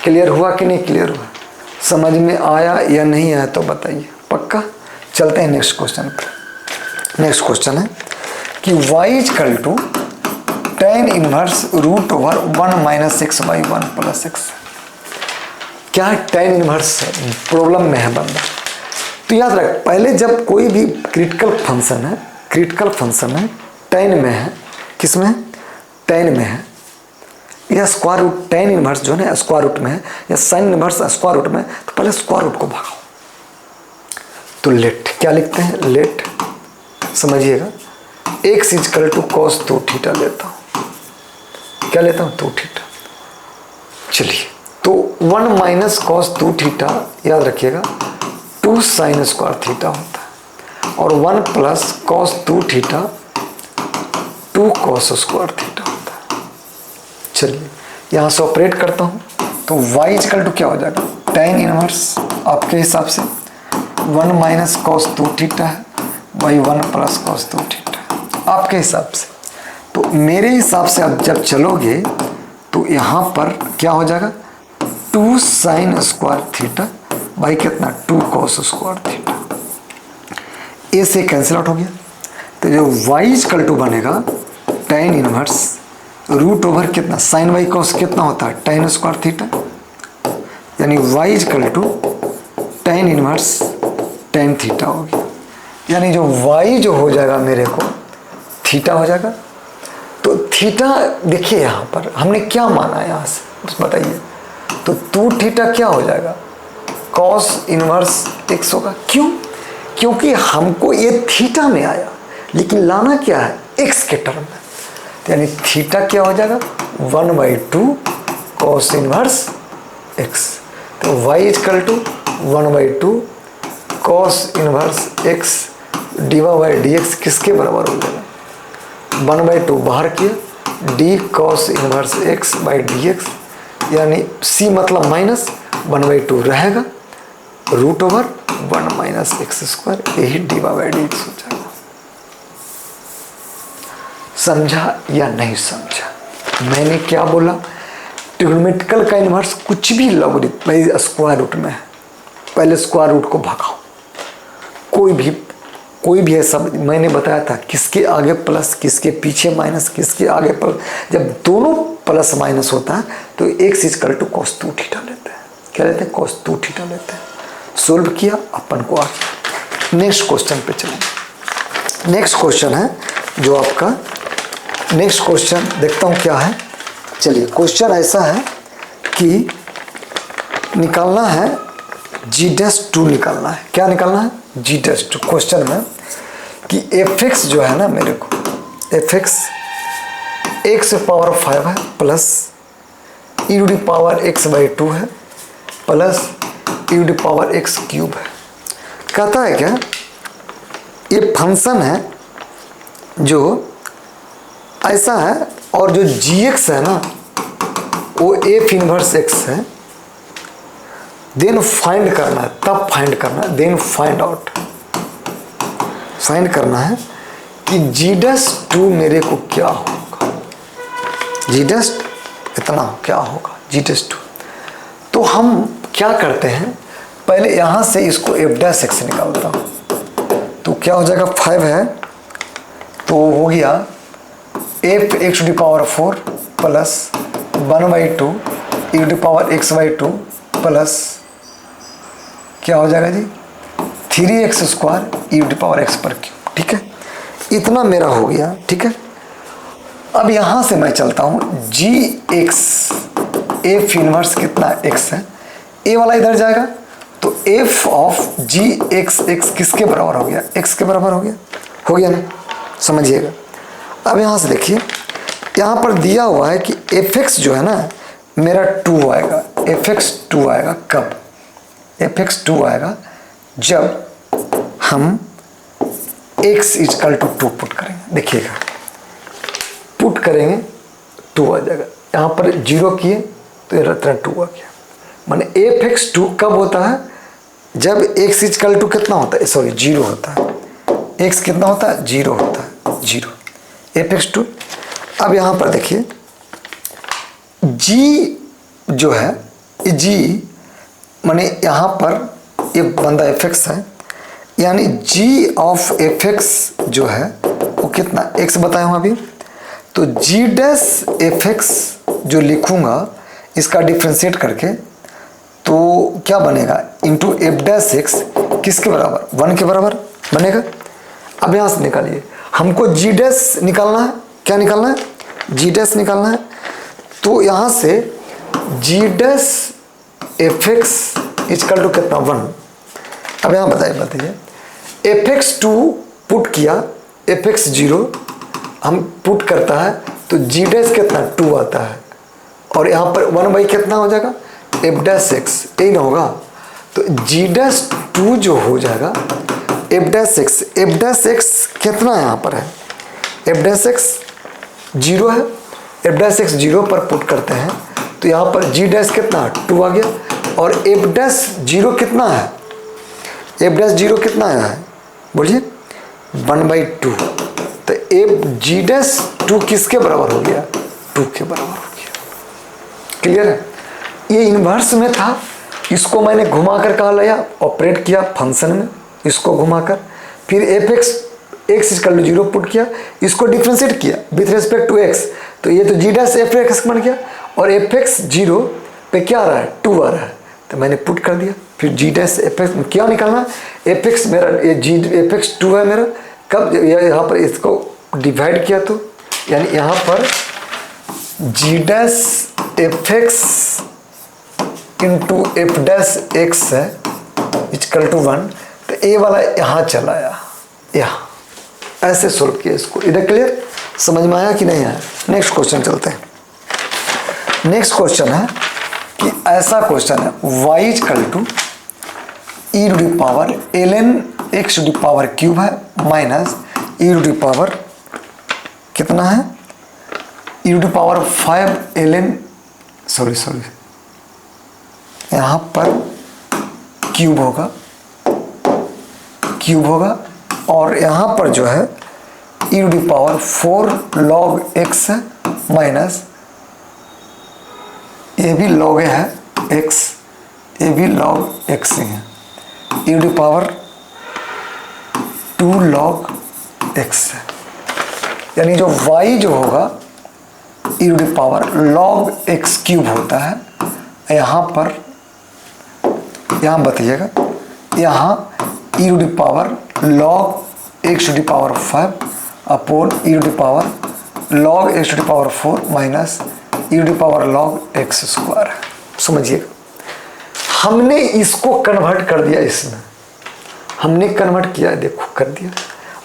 क्लियर हुआ कि नहीं क्लियर हुआ, समझ में आया या नहीं आया तो बताइए, पक्का। चलते हैं नेक्स्ट क्वेश्चन पर। नेक्स्ट क्वेश्चन है कि y equal to tan inverse √1 minus x by 1 plus x. क्या है, tan इनवर्स प्रॉब्लम में है बंदा, तो याद रख, पहले जब कोई भी क्रिटिकल फंक्शन है, क्रिटिकल फंक्शन है tan में है, किस में है, tan में है, या स्क्वायर रूट tan इनवर्स जो है ना स्क्वायर रूट में है, या साइन इनवर्स स्क्वायर रूट में है, तो पहले स्क्वायर रूट को भागो। तो लेट क्या लिखते हैं, लेट समझिएगा x equal to cos 2 theta लेता हूँ, क्या लेता हूँ 2 थीटा। चलिए तो 1 माइनस कॉस 2 थीटा याद रखिएगा 2 साइन स्क्वायर थीटा होता है, और 1 plus cos 2 theta 2 cos square theta होता है। चलिए यहाँ से ऑपरेट करता हूँ तो y इजकल टू क्या हो जाएगा, tan इनवर्स आपके हिसाब से 1 माइनस कॉस 2 थीटा है बाई 1 प्लस कॉस 2 थीटा है आपके हिसाब से। तो मेरे हिसाब से अब जब चलोगे तो यहाँ पर क्या हो जाएगा 2 साइन स्क्वायर थीटा बाई कितना 2 कॉस स्क्वायर थीटा, ए से कैंसिल आउट हो गया। तो जो y इजकल टू बनेगा tan इनवर्स रूट ओवर कितना साइन बाई कॉस कितना होता है tan स्क्वायर थीटा, यानी y equal to tan inverse tan theta हो गया। यानी जो y जो हो जाएगा मेरे को थीटा हो जाएगा। तो थीटा देखिए यहाँ पर हमने क्या माना यहाँ से बस बताइए, तो 2 थीटा क्या हो जाएगा कॉस इनवर्स x होगा। क्यों, क्योंकि हमको ये थीटा में आया लेकिन लाना क्या है x के टर्म में, तो यानी थीटा क्या हो जाएगा 1/2 कॉस इनवर्स x। तो y equal to 1/2 cos inverse x डिवा बाई डी एक्स किसके बराबर हो जाएगा 1/2 बाहर किया d cos inverse x by D x, यानी c मतलब माइनस 1/2 रहेगा root over 1 minus x square, यही डिवा बाई डी एक्स हो जाएगा। समझा या नहीं समझा, मैंने क्या बोला, ट्रिग्नोमेट्रिकल का इनवर्स कुछ भी लॉगरिथम पहले स्क्वायर रूट में है, पहले स्क्वायर रूट को भागाओ। कोई भी ऐसा मैंने बताया था किसके आगे प्लस किसके पीछे माइनस किसके आगे प्लस, जब दोनों प्लस माइनस होता है तो x equal to cos 2 theta लेते हैं, क्या लेते हैं कॉस 2 थीटा लेते हैं। सोल्व किया अपन को आ गया। नेक्स्ट क्वेश्चन पे चलेंगे। नेक्स्ट क्वेश्चन है जो आपका नेक्स्ट क्वेश्चन देखता हूँ क्या है। चलिए क्वेश्चन ऐसा है कि निकालना है g'2 निकालना है। क्या निकालना है g'2। क्वेश्चन में कि fx जो है ना मेरे को fx एक्स पावर 5 है plus e to the power x by 2 है plus e to the power x cube है। कहता है क्या, ये फंक्शन है जो ऐसा है और जो जी एक्स है ना वो एफ इनवर्स एक्स है, देन फाइंड करना है, तब फाइंड करना है, देन फाइंड आउट, फाइंड करना है कि जी डैश 2 मेरे को क्या होगा, जी डैश इतना क्या होगा जी डैश 2। तो हम क्या करते हैं, पहले यहाँ से इसको एफ डैश एक्स निकालता हूँ, तो क्या हो जाएगा 5 है तो हो गया F X to the power 4 plus 1/2 e to the power x by 2 plus क्या हो जाएगा G 3x square e to the power X पर क्यूब। ठीक है, इतना मेरा हो गया। ठीक है, अब यहाँ से मैं चलता हूँ जी एक्स एफ इनवर्स कितना x है, ए वाला इधर जाएगा तो f of g x x किसके बराबर हो गया, x के बराबर हो गया ना, समझिएगा। अब यहाँ से देखिए, यहाँ पर दिया हुआ है कि एफ एक्स जो है ना मेरा 2 आएगा, एफ एक्स 2 आएगा कब, एफ एक्स 2 आएगा जब हम x इजकल टू 2 पुट करेंगे। देखिएगा पुट करेंगे 2 आ जाएगा, यहाँ पर 0 किए तो ये रहता 2 आ गया। माने एफ एक्स 2 कब होता है, जब x इजकल टू कितना होता है, सॉरी 0 होता है, x कितना होता है 0 होता है, 0 एफ एक्स 2। अब यहाँ पर देखिए g जो है ये g माने यहाँ पर ये बंदा एफ एक्स है, यानी g ऑफ एफ एक्स जो है वो कितना x बताया हूँ अभी, तो g डैश एफ एक्स जो लिखूँगा इसका डिफ्रेंशिएट करके तो क्या बनेगा इंटू एफ डैश एक्स किसके बराबर 1 के बराबर बनेगा। अब यहाँ से निकालिए, हमको g डैश निकालना है, क्या निकालना है g डैश निकालना है, तो यहाँ से g dash f x equal to कितना 1। अब यहाँ बताइए एफ एक्स 2 पुट किया, एफ एक्स 0 हम पुट करता है तो जी डैश कितना 2 आता है और यहाँ पर 1 कितना हो जाएगा एफ डैश एक्स, यही ना होगा, तो जी डैश 2 जो हो जाएगा f dash x, f dash x कितना यहाँ पर है, एफ डैश एक्स 0 है, एफ डैश एक्स 0 पर पुट करते हैं तो यहाँ पर जी डैश कितना 2 आ गया और एफ डैश 0 कितना है, एफ डैश 0 कितना आया है बोलिए 1/2, तो एफ जी डैश 2 किसके बराबर हो गया 2 के बराबर हो गया। क्लियर है, ये इन्वर्स में था, इसको मैंने घुमाकर कहा लाया ऑपरेट किया फंक्शन में, इसको घुमाकर फिर f x x equal to 0 put किया, इसको डिफ्रेंशिएट किया विथ रिस्पेक्ट टू एक्स, तो ये तो जी डैश एफ एक्स बन गया और एफ एक्स 0 पे क्या आ रहा है 2 आ रहा है, तो मैंने पुट कर दिया। फिर जी डैश एफ एक्स क्या निकालना, एफ एक्स मेरा ये जी एफ एक्स 2 है मेरा, कब यहाँ पर इसको डिवाइड किया तो यानी यहाँ पर g dash f x into f dash x है इजकल टू 1, तो ए वाला यहाँ चला आया, यहाँ ऐसे सोल्व किया इसको। इधर क्लियर समझ में आया कि नहीं आया। नेक्स्ट क्वेश्चन चलते हैं। नेक्स्ट क्वेश्चन है कि ऐसा क्वेश्चन है y equal to e to the power ln x to the power cube है minus e to the power कितना है e to the power 5 ln sorry यहाँ पर क्यूब होगा और यहाँ पर जो है e to the power 4 log x है माइनस ये भी log है x, ये भी log x है, e to the power 2 log x है, यानी जो y जो होगा e to the power log x cube होता है। यहाँ पर यहाँ बताइएगा, यहाँ e to the power log x to the power 5 upon e to the power log x to the power 4 minus e to the power log x square. समझिएगा, हमने इसको कन्वर्ट कर दिया, इसमें हमने कन्वर्ट किया, देखो कर दिया।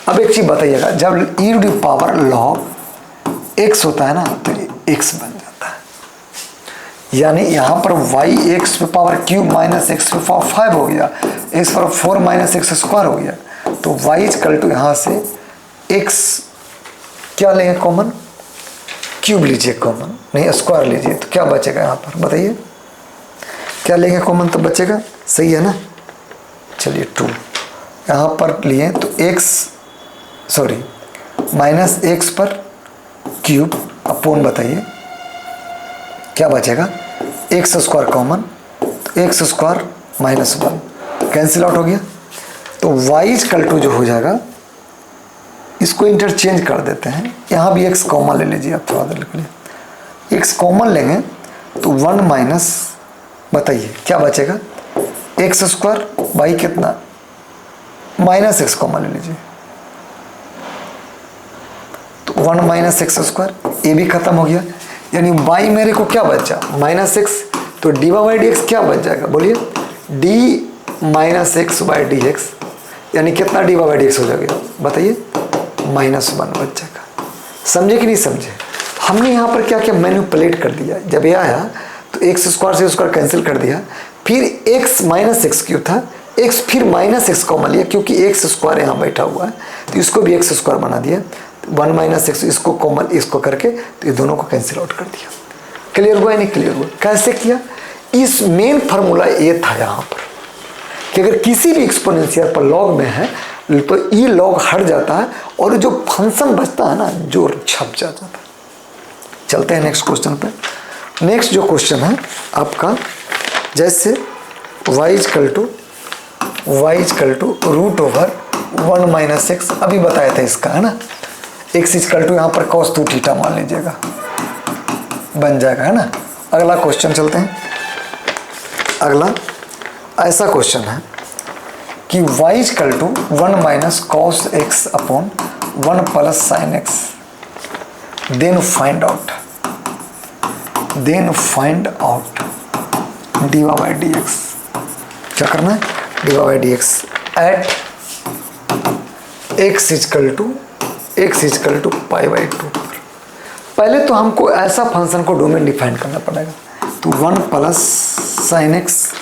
अब एक चीज़ बताइएगा, जब e to the power log x होता है ना तो ये x बन जाता है, यानी यहाँ पर y x पे पावर क्यूब माइनस एक्स पे पावर 5 हो गया, x पर 4 माइनस एक्स स्क्वायर हो गया। तो y इक्वल टू यहाँ से x क्या लेंगे कॉमन, क्यूब लीजिए कॉमन, नहीं स्क्वायर लीजिए, तो क्या बचेगा यहाँ पर बताइए, क्या लेंगे कॉमन तो बचेगा, सही है ना। चलिए 2 यहाँ पर लिए तो माइनस एक्स पर क्यूब अपोन, बताइए क्या बचेगा, एक्स स्क्वायर कॉमन, तो x square minus 1 cancel out हो गया। तो y इक्वल टू जो हो जाएगा, इसको इंटरचेंज कर देते हैं, यहाँ भी x कॉमन ले लीजिए आप थोड़ा देर के लिए, x कॉमन लेंगे तो 1 माइनस, बताइए क्या बचेगा, एक्स स्क्वायर बाई कितना माइनस एक्स कॉमन ले लीजिए, तो 1 माइनस एक्स स्क्वायर, ये भी खत्म हो गया, यानी y मेरे को क्या बचा माइनस एक्स, तो डी बाई डी एक्स क्या बच जाएगा बोलिए, d minus x by D x, यानी कितना डी बाई डी एक्स हो जाएगा बताइए, -1 बच जाएगा। समझे कि नहीं समझे, हमने यहाँ पर क्या क्या मैनिपुलेट कर दिया, जब ये आया तो एक्स स्क्वायर से स्क्वायर कैंसिल कर दिया, फिर x माइनस एक्स क्यूब था, x फिर माइनस एक्स कॉमन लिया क्योंकि एक्स स्क्वायर यहाँ बैठा हुआ है, तो इसको भी एक्स स्क्वायर बना दिया, 1 माइनस एक्स इसको कॉमन इसको करके, तो ये दोनों को कैंसिल आउट कर दिया। क्लियर हुआ या नहीं क्लियर हुआ, कैसे किया, इस मेन फार्मूला ये था यहाँ पर कि अगर किसी भी एक्सपोनेंशियल पर लॉग में है तो ये लॉग हट जाता है और जो फंक्शन बचता है ना जो छप जाता है। चलते हैं नेक्स्ट क्वेश्चन पे। नेक्स्ट जो क्वेश्चन है आपका, जैसे y equal to root over 1 minus x, अभी बताया था इसका है ना, x इक्वल टू यहाँ पर cos 2 थीटा मान लीजिएगा, बन जाएगा है ना। अगला क्वेश्चन चलते हैं। अगला ऐसा क्वेश्चन है कि y equal to 1 minus cos x upon 1 plus sine x, then find out d Y by D x. क्या करना है, d Y by D x at x equal to pi by 2 पर। पहले तो हमको ऐसा फंक्शन को डोमेन डिफाइन करना पड़ेगा, तो 1 प्लस साइन एक्स,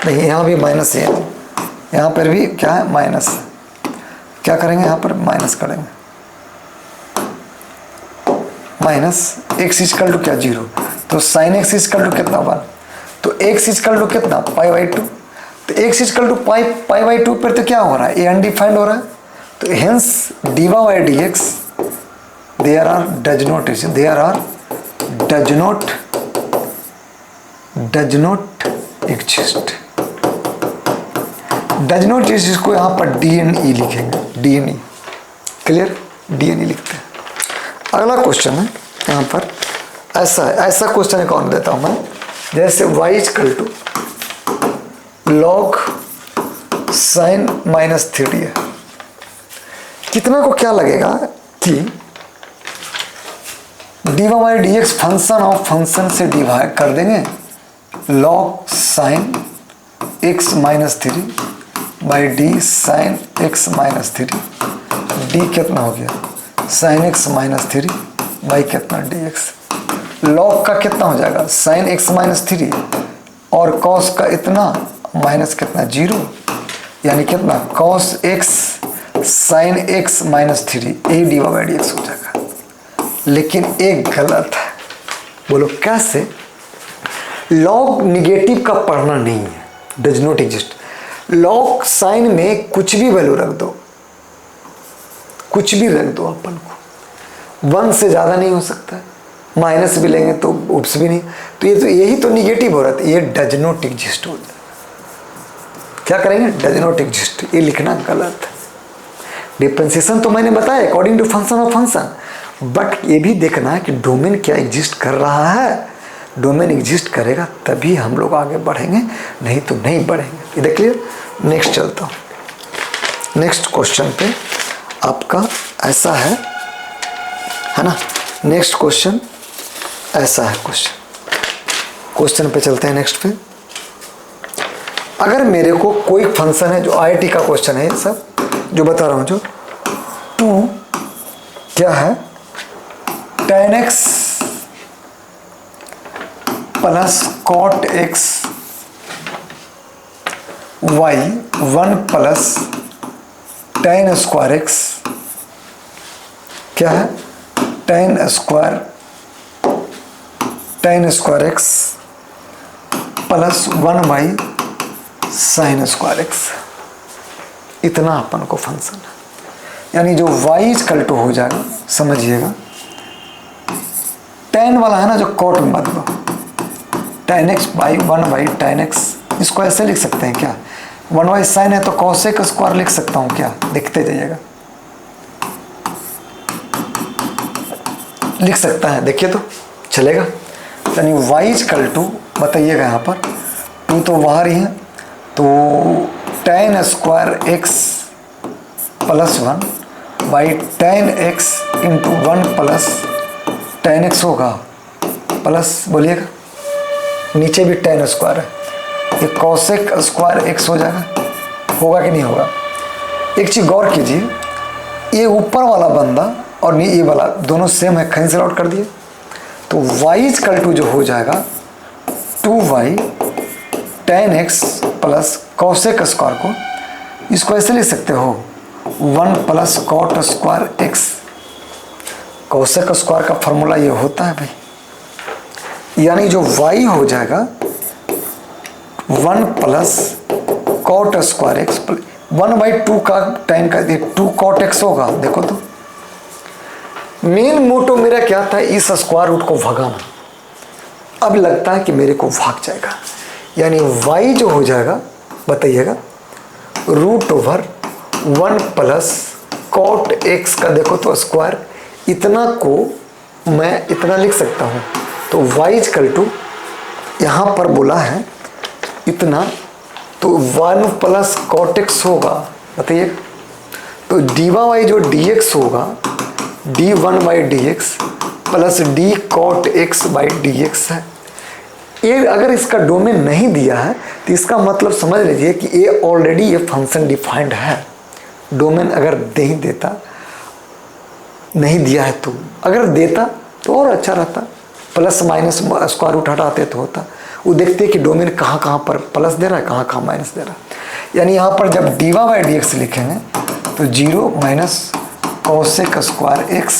नहीं यहाँ भी माइनस है, यहाँ पर भी क्या है माइनस, क्या करेंगे यहाँ पर माइनस करेंगे, माइनस एक्स इक्वल टू क्या 0, तो साइन एक्स इक्वल टू कितना 1, तो एक्स इक्वल टू कितना पाई बाई 2, तो x equal to pi by 2 पर तो क्या हो रहा है, ये अनडिफाइंड हो रहा है, तो hence d by D x there are does not exist. Does not exist को यहाँ पर डी एन ई लिखेंगे, D N E, clear, D N E लिखते हैं। अगला क्वेश्चन है यहाँ पर ऐसा क्वेश्चन कौन देता हूँ मैं, जैसे y equal to log sine minus 3d है। कितना को क्या लगेगा कि d Y by D x function of function से डिवाइड कर देंगे, log sine x minus 3 by d sine x minus 3, d कितना हो गया साइन एक्स माइनस 3 बाई कितना डी एक्स, लॉग का कितना हो जाएगा साइन एक्स माइनस 3 और कॉस का इतना माइनस कितना 0, यानी कितना cos x sine x minus 3 a d Y by D x हो जाएगा। लेकिन एक गलत है, बोलो कैसे, लॉग निगेटिव का पढ़ना नहीं है, does not exist. Log sign में कुछ भी वैल्यू रख दो, कुछ भी रख दो अपन को, 1 से ज़्यादा नहीं हो सकता, माइनस भी लेंगे तो उप्स भी नहीं, तो यही तो निगेटिव हो रहा था, ये डज नॉट एग्जिस्ट हो जाए। क्या करेंगे, डज नॉट एग्जिस्ट, ये लिखना गलत है। डिफरेंशिएशन तो मैंने बताया according to function of function, but ये भी देखना है कि डोमेन क्या एग्जिस्ट कर रहा है। डोमेन एग्जिस्ट करेगा तभी हम लोग आगे बढ़ेंगे, नहीं तो नहीं बढ़ेंगे। ये देख लिया। नेक्स्ट चलता हूँ, नेक्स्ट क्वेश्चन पे आपका ऐसा है ना। नेक्स्ट क्वेश्चन ऐसा है, क्वेश्चन पे चलते हैं नेक्स्ट पे। अगर मेरे को कोई फंक्शन है, जो आईआईटी का क्वेश्चन है, ये सब जो बता रहा हूँ, जो 2 क्या है tan x plus cot x y 1 plus tan square x क्या है, tan square x plus 1 by sine square x। इतना अपन को फंक्शन है, यानी जो y इक्वल टू हो जाएगा, समझिएगा tan वाला है ना जो cot में बदलो, tan x by 1 by tan x, इसको ऐसे लिख सकते हैं क्या, 1 बाई साइन है तो cosec स्क्वायर लिख सकता हूँ क्या, लिखते जाइएगा, लिख सकता है, देखिए तो चलेगा। यानी y इक्वल टू बताइएगा यहाँ पर 2 तो बाहर ही है, तो tan square x plus 1 by tan x into 1 plus tan x होगा, प्लस बोलिएगा, नीचे भी tan स्क्वायर है, ये cosec स्क्वायर x हो जाएगा, होगा कि नहीं होगा। एक चीज़ गौर कीजिए, ये ऊपर वाला बंदा और ये वाला दोनों सेम है, कैंसिल आउट कर दिए, तो y इक्वल टू जो हो जाएगा 2y tan x plus cosec square को इसको ऐसे लिख सकते हो 1 plus cot square x। cosec square का फॉर्मूला ये होता है भाई, यानी जो y हो जाएगा 1 plus cot square x 1 by 2 का tan का 2 cot x होगा। देखो तो मेन मोटो मेरा क्या था, इस स्क्वायर रूट को भगाना, अब लगता है कि मेरे को भाग जाएगा, यानी y जो हो जाएगा बताइएगा root over 1 plus cot x का देखो तो स्क्वायर, इतना को मैं इतना लिख सकता हूँ, तो y इक्वल टू यहाँ पर बोला है इतना, तो 1 प्लस cot x होगा बताइए, तो dy वाई जो dx होगा d1 by D x plus d cot x by D x है। ये अगर इसका डोमेन नहीं दिया है तो इसका मतलब समझ लीजिए कि ये ऑलरेडी ये फंक्शन डिफाइंड है। डोमेन अगर नहीं दिया है तो अगर देता तो और अच्छा रहता, प्लस माइनस स्क्वायर रूट हटाते तो होता। वो देखते कि डोमेन कहाँ कहाँ पर प्लस दे रहा है, कहाँ कहाँ माइनस दे रहा है। यानी यहाँ पर जब d Y by D x लिखेंगे तो 0 माइनस cosec स्क्वायर एक्स,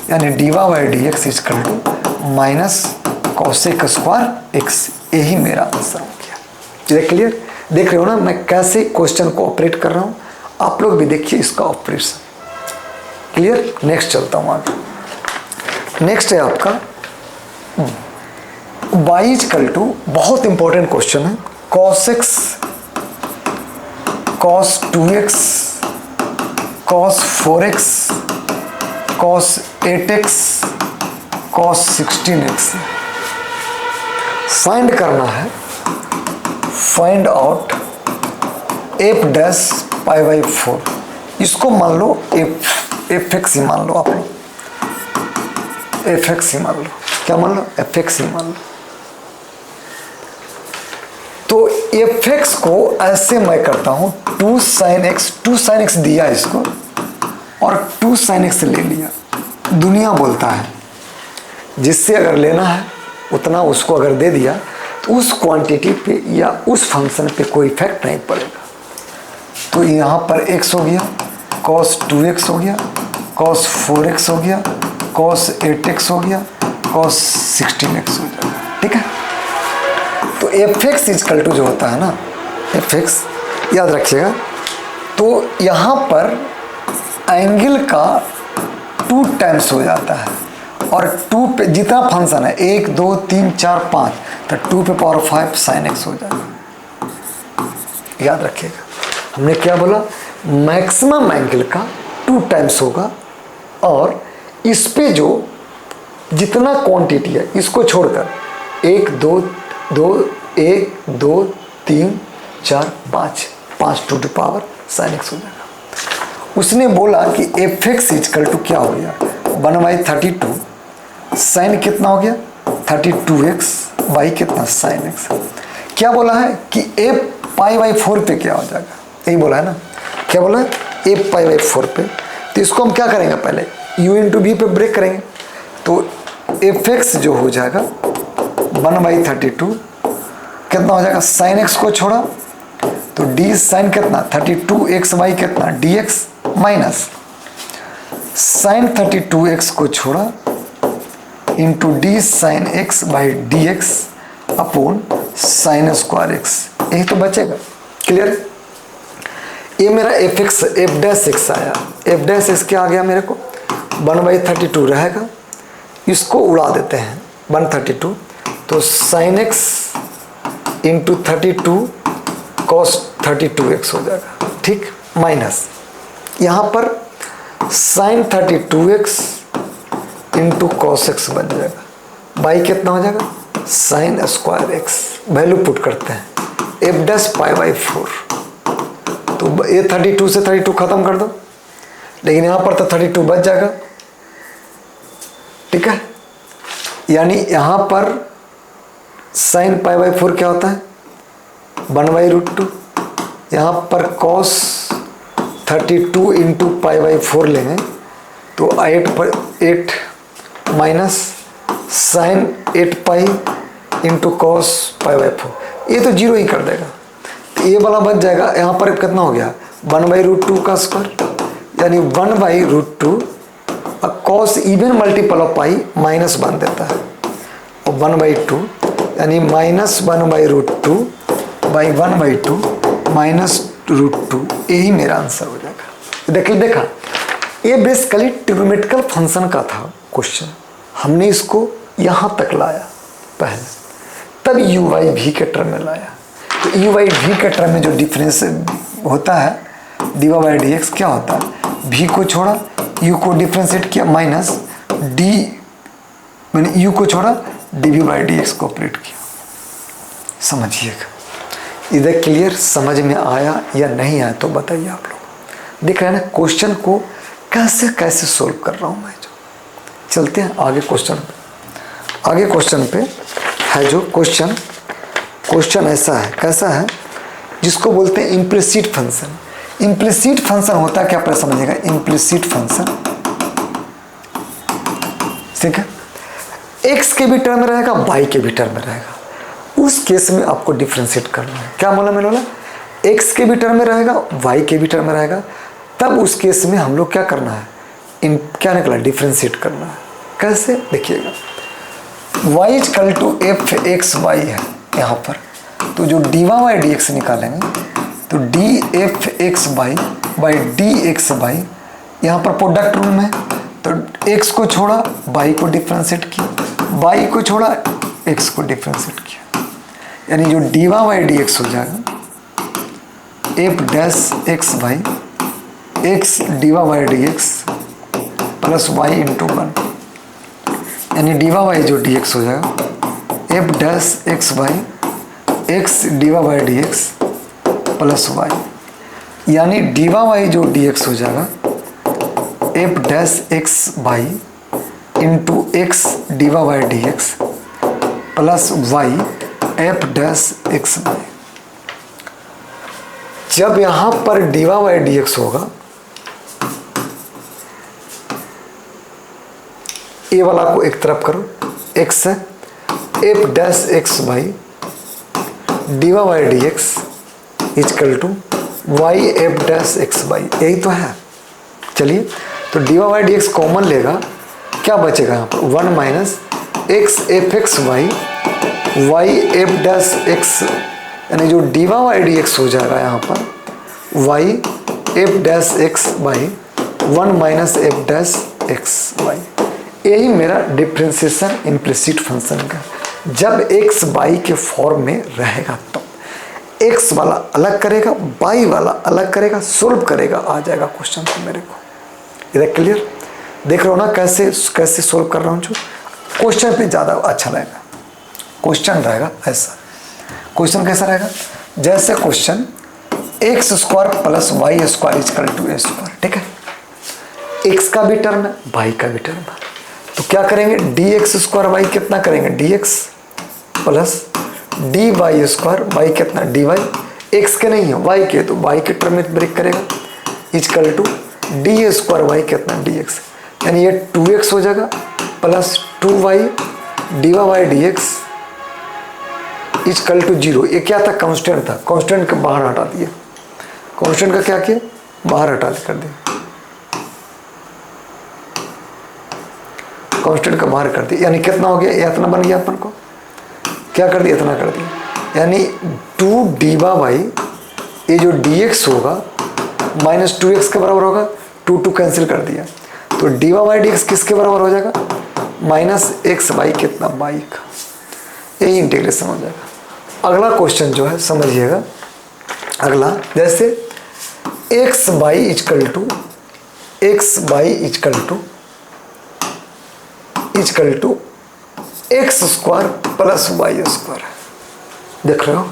यानी D Y by D x equal to minus cosec square x. यही मेरा आंसर हो गया। चलिए क्लियर, देख रहे हो ना मैं कैसे क्वेश्चन को ऑपरेट कर रहा हूँ, आप लोग भी देखिए इसका ऑपरेशन। क्लियर, नेक्स्ट चलता हूँ आगे। नेक्स्ट है आपका y इक्वल टू, बहुत इंपॉर्टेंट क्वेश्चन है, cos x cos 2x cos 4x cos 8x cos 16x find करना है। Find out f dash pi by 4, इसको मान लो एफ एक्स ही मान लो, आप लोग एफ एक्स ही मान लो, क्या मान लो, एफ एक्स ही मान लो। तो एफ एक्स को ऐसे मैं करता हूं 2 sin x दिया इसको और 2 sin x ले लिया। दुनिया बोलता है जिससे अगर लेना है उतना उसको अगर दे दिया तो उस क्वांटिटी पे या उस फंक्शन पे कोई इफेक्ट नहीं पड़ेगा। तो यहाँ पर x हो गया, cos 2x हो गया, cos 4x हो गया, cos 8x हो गया, cos 16x हो जाएगा। ठीक है, तो एफ एक्स इक्वल टू जो होता है ना, एफ एक्स याद रखिएगा, तो यहाँ पर एंगल का 2 टाइम्स हो जाता है और 2 पे जितना फंक्शन है 1 2 3 4 5, तो 2 पे पावर 5 sin x हो जाएगा। याद रखिएगा, हमने क्या बोला, मैक्सिमम एंगल का 2 टाइम्स होगा और इस पे जो जितना क्वांटिटी है इसको छोड़कर 1 2 1 2 3 4 5 to the power sin x हो जाएगा। उसने बोला कि एफ एक्स इक्वल टू क्या हो गया, 1/32 साइन कितना हो गया 32x बाई कितना sin x। क्या बोला है कि एफ पाई बाई 4 पे क्या हो जाएगा, यही बोला है ना, क्या बोला है, एफ पाई बाई 4 पे। तो इसको हम क्या करेंगे, पहले u इंटू वी पे ब्रेक करेंगे। तो एफ एक्स जो हो जाएगा 1/32 कितना हो जाएगा, साइन एक्स को छोड़ा तो डी साइन कितना 32x/, कितना dx माइनस साइन 32x को छोड़ा into d sine x/dx upon sine square x, यही तो बचेगा। क्लियर। ये मेरा f x f dash x आया, एफ डैश एक्स क्या आ गया मेरे को 1/32 रहेगा, इसको उड़ा देते हैं 132, तो sine x into 32 cos 32x हो जाएगा, ठीक, माइनस यहाँ पर sign 32x into cos x बन जाएगा, बाई कितना हो जाएगा sine square x, value put करते हैं एफ डैश π/4, तो ये 32 से 32 खत्म कर दो, लेकिन यहाँ पर तो 32 बच जाएगा, ठीक है। यानी यहाँ पर साइन π/4 क्या होता है 1/√2, यहाँ पर कॉस 32 इंटू π/4 लेंगे तो 8 माइनस साइन 8π इंटू कॉस π/4, ये तो जीरो ही कर देगा, तो ये वाला बच जाएगा। यहाँ पर कितना हो गया 1/√2 का स्क्वायर, यानी 1/√2 cos even multiple of pi minus बन देता है, और 1/2 यानी माइनस 1/√2 बाई 1/2 माइनस √2, यही मेरा आंसर हो जाएगा। देखा ये बेसिकली ट्रिग्नोमेट्रिकल फंक्शन का था क्वेश्चन, हमने इसको यहाँ तक लाया पहले, तब यू वाई भी के टर्म में लाया, तो यू वाई भी के टर्म में जो डिफरेंस होता है dy/dx क्या होता है, भी को छोड़ा u को डिफ्रेंशिएट किया माइनस डी, मैंने u को छोड़ा dv/dx को ऑपरेट किया। समझिएगा, इधर क्लियर समझ में आया या नहीं आया तो बताइए आप लोग। देख रहे हैं ना क्वेश्चन को कैसे कैसे सोल्व कर रहा हूँ मैं। जो चलते हैं आगे क्वेश्चन पे, आगे क्वेश्चन पे है जो क्वेश्चन ऐसा है, कैसा है जिसको बोलते हैं इम्प्लिसिट फंक्शन। इम्प्लिसिट फंक्शन होता है क्या, आप समझिएगा, इम्प्लिसिट फंक्शन, ठीक है, एक्स के भी टर्म में रहेगा, वाई के भी टर्म में रहेगा, उस केस में आपको डिफ्रेंशिएट करना है। क्या बोला मैंने, बोला एक्स के भी टर्म में रहेगा, वाई के भी टर्म में रहेगा, तब उस केस में हम लोग क्या करना है, क्या निकला, डिफ्रेंशिएट करना है। कैसे देखिएगा, y equal to f x y है यहाँ पर, तो जो dy/dx निकालेंगे तो d f x y by D x y, यहाँ पर प्रोडक्ट रूल में तो x को छोड़ा y को डिफ्रेंशिएट किया, y को छोड़ा x को डिफ्रेंशिएट किया, यानी जो dy/dx हो जाएगा f dash x y x dy/dx plus y into 1, यानी dy जो dx हो जाएगा f dash x y x dy/dx plus y, यानी dy जो dx हो जाएगा f dash x y into एक्स dy/dx plus y f dash x y. जब यहाँ पर dy/dx होगा, ए वाला को एक तरफ करो, x है f dash x y dy/dx equal to y f dash x y, यही तो है। चलिए, तो dy/dx कॉमन लेगा, क्या बचेगा यहाँ पर 1 minus x f x y y f dash x, यानी जो dy/dx हो जाएगा यहाँ पर y f dash x y 1 minus f dash x y, यही मेरा डिफ्रेंशिएशन इम्प्लिसिट फंक्शन का। जब x y के फॉर्म में रहेगा तो x वाला अलग करेगा, y वाला अलग करेगा, सोल्व करेगा, आ जाएगा क्वेश्चन तो मेरे को। इधर क्लियर देख रहे हो ना, कैसे कैसे सोल्व कर रहा हूँ। जो क्वेश्चन पे ज़्यादा अच्छा रहेगा, क्वेश्चन रहेगा ऐसा। क्वेश्चन कैसा रहेगा, जैसे question x square plus y square equal to a square, ठीक है, एक्स का भी टर्म है, वाई का भी टर्म है, तो क्या करेंगे डी एक्स स्क्वायर वाई कितना करेंगे d x plus d y square y कितना डी वाई, एक्स के नहीं है वाई के, तो वाई के टर्म में ब्रेक करेगा equal to d square y कितना डी एक्स, यानी ये 2x हो जाएगा plus 2y dy/dx equal to 0। ये क्या था? कांस्टेंट था, कांस्टेंट को बाहर हटा दिया। कांस्टेंट का क्या किया? बाहर हटा कर दिया, कांस्टेंट का बाहर कर दिया। यानी कितना हो गया? इतना बन गया। अपन को क्या कर दिया? इतना कर दिया। यानी 2 dy, ये जो dx होगा माइनस 2x के बराबर होगा। 2 कैंसिल कर दिया तो dy/dx किसके बराबर हो जाएगा? माइनस x बाई कितना? बाई का। यही इंटीग्रेशन हो जाएगा। अगला क्वेश्चन जो है समझिएगा। अगला जैसे x by equal to x square plus y square. देख रहे हो,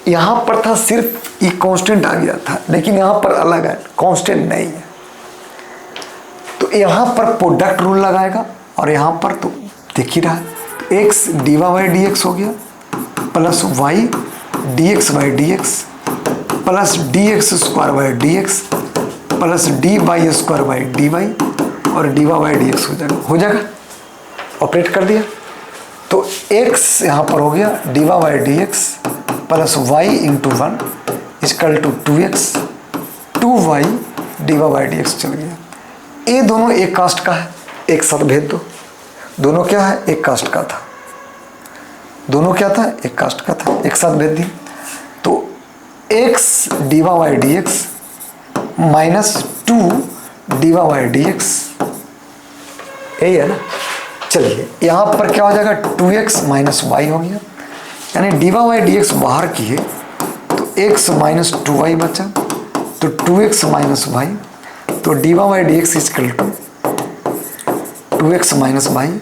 यहां पर था सिर्फ ये कांस्टेंट आ गया था, लेकिन यहां पर अलग है, कांस्टेंट नहीं है। तो यहां पर प्रोडक्ट रूल लगाएगा और यहां पर तो दिख ही रहा है, तो एक्स dy/dx हो गया plus Y dx/dx plus dx² plus dy² और dy/dx हो जाएगा। ऑपरेट कर दिया तो x यहाँ पर हो गया dy/dx plus y into 1 equal to 2x 2y dy/dx चल गया। ये दोनों एक कास्ट का है, एक साथ भेज दो। दोनों क्या है? एक कास्ट का था। दोनों क्या था? एक कास्ट का था, एक साथ भेज दी। तो x dy/dx माइनस 2 dy/dx, यही है ना। चलिए यहाँ पर क्या हो जाएगा? 2x माइनस वाई हो गया, यानी dy/dx बाहर किए तो x माइनस 2y बचा, तो 2x माइनस वाई, तो dy/dx equal to 2x minus y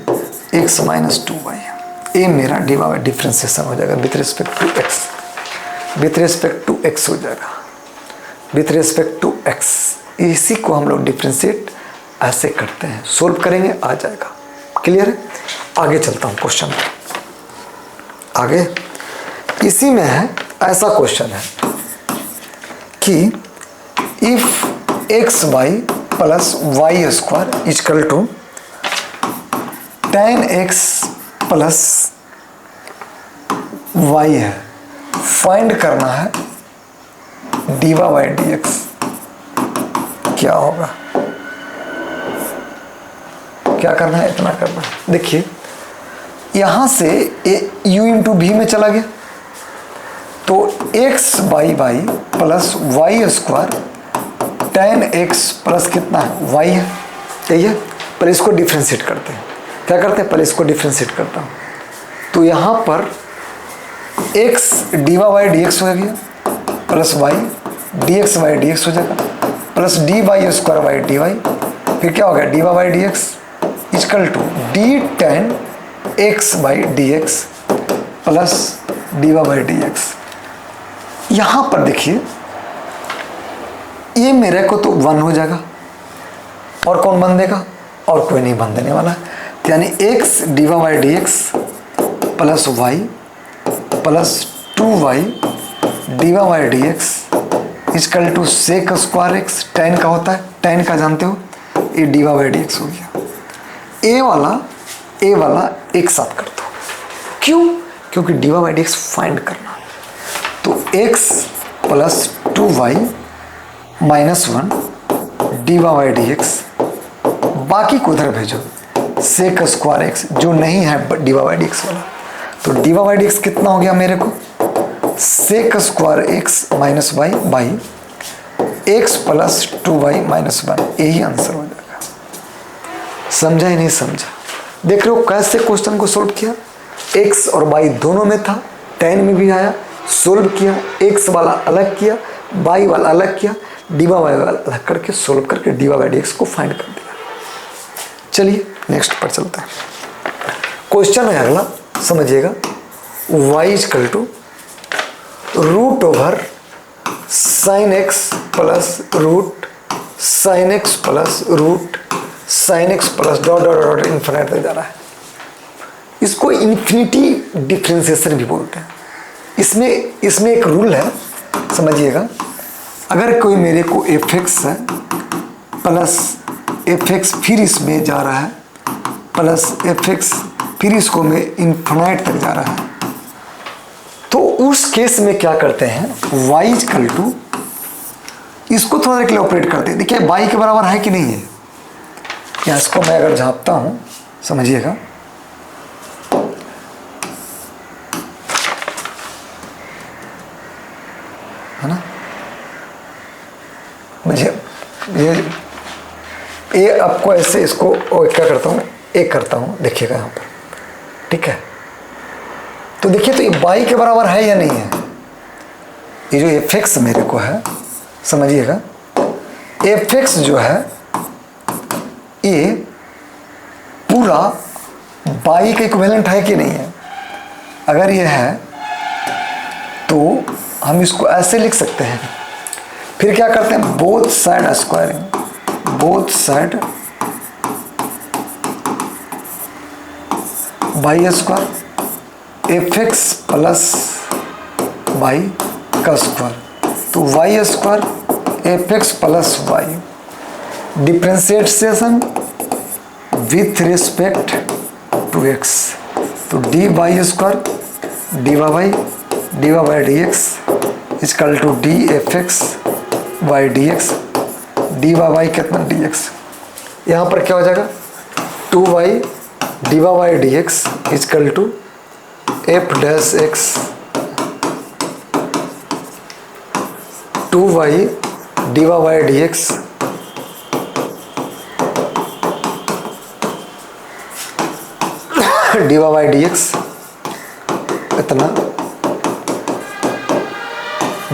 x minus 2y। ये मेरा dy डिफ्रेंसिएशन हो जाएगा with respect to x, with respect to x हो जाएगा, विथ रिस्पेक्ट टू x। इसी को हम लोग डिफ्रेंशिएट ऐसे करते हैं, सोल्व करेंगे आ जाएगा। क्लियर है? आगे चलता हूँ क्वेश्चन पे। आगे इसी में है, ऐसा क्वेश्चन है कि if x y plus y square equal to tan x plus y है, फाइंड करना है dy/dx क्या होगा? क्या करना है? इतना करना है। देखिए यहां से u इंटू भी में चला गया, तो x by plus y square tan x plus कितना है? y है, यही है। पहले इसको डिफ्रेंशिएट करते हैं। क्या करते हैं? पहले इसको डिफ्रेंशिएट करता हूं। तो यहां पर x dy/dx हो गया प्लस y dx/dx हो जाएगा प्लस dy² dy, फिर क्या हो गया? dy/dx equal to d tan x/dx plus dy/dx। यहां पर देखिए ये मेरे को तो 1 हो जाएगा, और कौन बन देगा? और कोई नहीं बन देने वाला। यानी x dy/dx plus y plus 2y dy/dx equal to sec square x। tan का होता है, tan का जानते हो, ये dy/dx हो गया। ए वाला एक साथ कर दो। क्यों? क्योंकि dy/dx फाइंड करना। तो x plus 2y minus 1 dy/dx, बाकी को उधर भेजो sec स्क्वायर x, जो नहीं है dy/dx वाला। तो dy/dx कितना हो गया मेरे को? sec square x minus y by x plus 2y minus 1। यही आंसर हो जाएगा। समझा ही नहीं समझा? देख रहे हो कैसे क्वेश्चन को सोल्व किया? x और y दोनों में था, tan में भी आया, सोल्व किया, x वाला अलग किया, y वाला अलग किया, dy वाला अलग करके सोल्व करके dy/dx को फाइंड कर दिया। चलिए नेक्स्ट पर चलते हैं। क्वेश्चन है अगला, समझिएगा। y equal to root over sine x plus root sine x plus root sine x plus dot dot dot infinite तक जा रहा है। इसको इन्फिनिटी डिफ्रेंसिएशन भी बोलते हैं। इसमें एक रूल है, समझिएगा। अगर कोई मेरे को fx है प्लस fx फिर इसमें जा रहा है प्लस एफ एक्स, फिर इसको मैं इन्फिनाइट तक जा रहा है। तो उस केस में क्या करते हैं, y इक्वल टू, इसको थोड़ा देर के लिए ऑपरेट करते हैं। देखिए y के बराबर है कि नहीं है, या इसको मैं अगर झाँपता हूँ समझिएगा, है ना, मुझे ये आपको ऐसे इसको क्या करता हूँ, एक करता हूँ, देखिएगा यहाँ पर, ठीक है। तो देखिए तो ये y के बराबर है या नहीं है, ये जो एफ एक्स मेरे को है, समझिएगा एफ एक्स जो है ये पूरा y का इक्विवेलेंट है कि नहीं है। अगर ये है तो हम इसको ऐसे लिख सकते हैं। फिर क्या करते हैं, both side squaring, both side by square f x plus y का स्क्वायर, तो y square f x plus y, differentiation with respect to x, तो D y square d y d x equal to d f x y d x, d y कितना D x, यहाँ पर क्या हो जाएगा 2y d y d x equal to f dash x 2y d y d x d y d x इतना,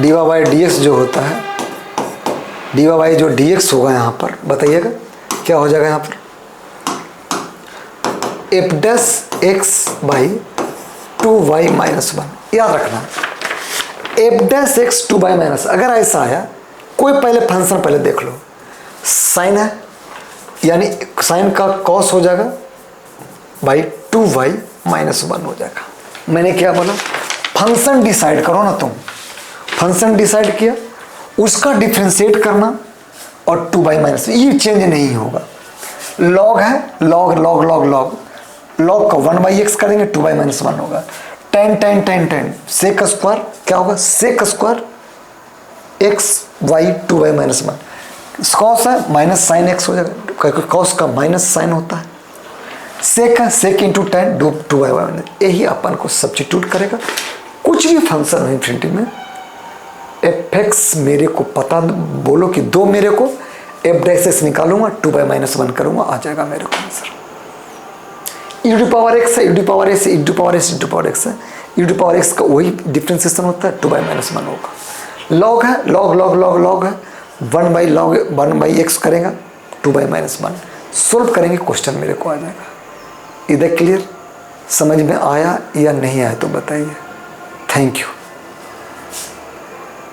D y d x जो होता है, डी वाई जो डी एक्स होगा यहाँ पर, बताइएगा क्या हो जाएगा यहाँ पर, F dash x by 2y minus 1। याद रखना F dash x 2y minus, अगर ऐसा आया कोई पहले फंक्शन पहले देख लो, साइन है यानी साइन का कॉस हो जाएगा बाई 2y माइनस 1 हो जाएगा। मैंने क्या बोला, फंक्शन डिसाइड करो ना तुम, फंक्शन डिसाइड किया उसका डिफ्रेंशिएट करना और 2y माइनस, ये चेंज नहीं होगा। लॉग है, log log log log log का 1/x करेंगे 2y माइनस 1 होगा, tan tan tan tan sec square क्या होगा, sec square x y 2y minus 1, cos है माइनस साइन एक्स हो जाएगा, कॉस का माइनस साइन होता है, सेक है सेक इंटू टेन 2y माइनस, यही अपन को सब्स्टिट्यूट करेगा। कुछ भी फंक्शन है इन्फिनिटी में, एफ एक्स मेरे को पता बोलो कि दो, मेरे को एफ डैश एक्स निकालूंगा 2y माइनस 1 करूंगा, आ जाएगा मेरे को answer. U d power x है, u d power s, u d power s, u d power x है, यू डी पावर एक्स का वही डिफ्रेंसिएशन होता है 2y माइनस 1 होगा। लॉग है, लॉग लॉग लॉग लॉग है, 1/x करेगा 2y माइनस 1, सोल्व करेंगे क्वेश्चन मेरे को आ जाएगा। इधर क्लियर, समझ में आया या नहीं आया तो बताइए। Thank you.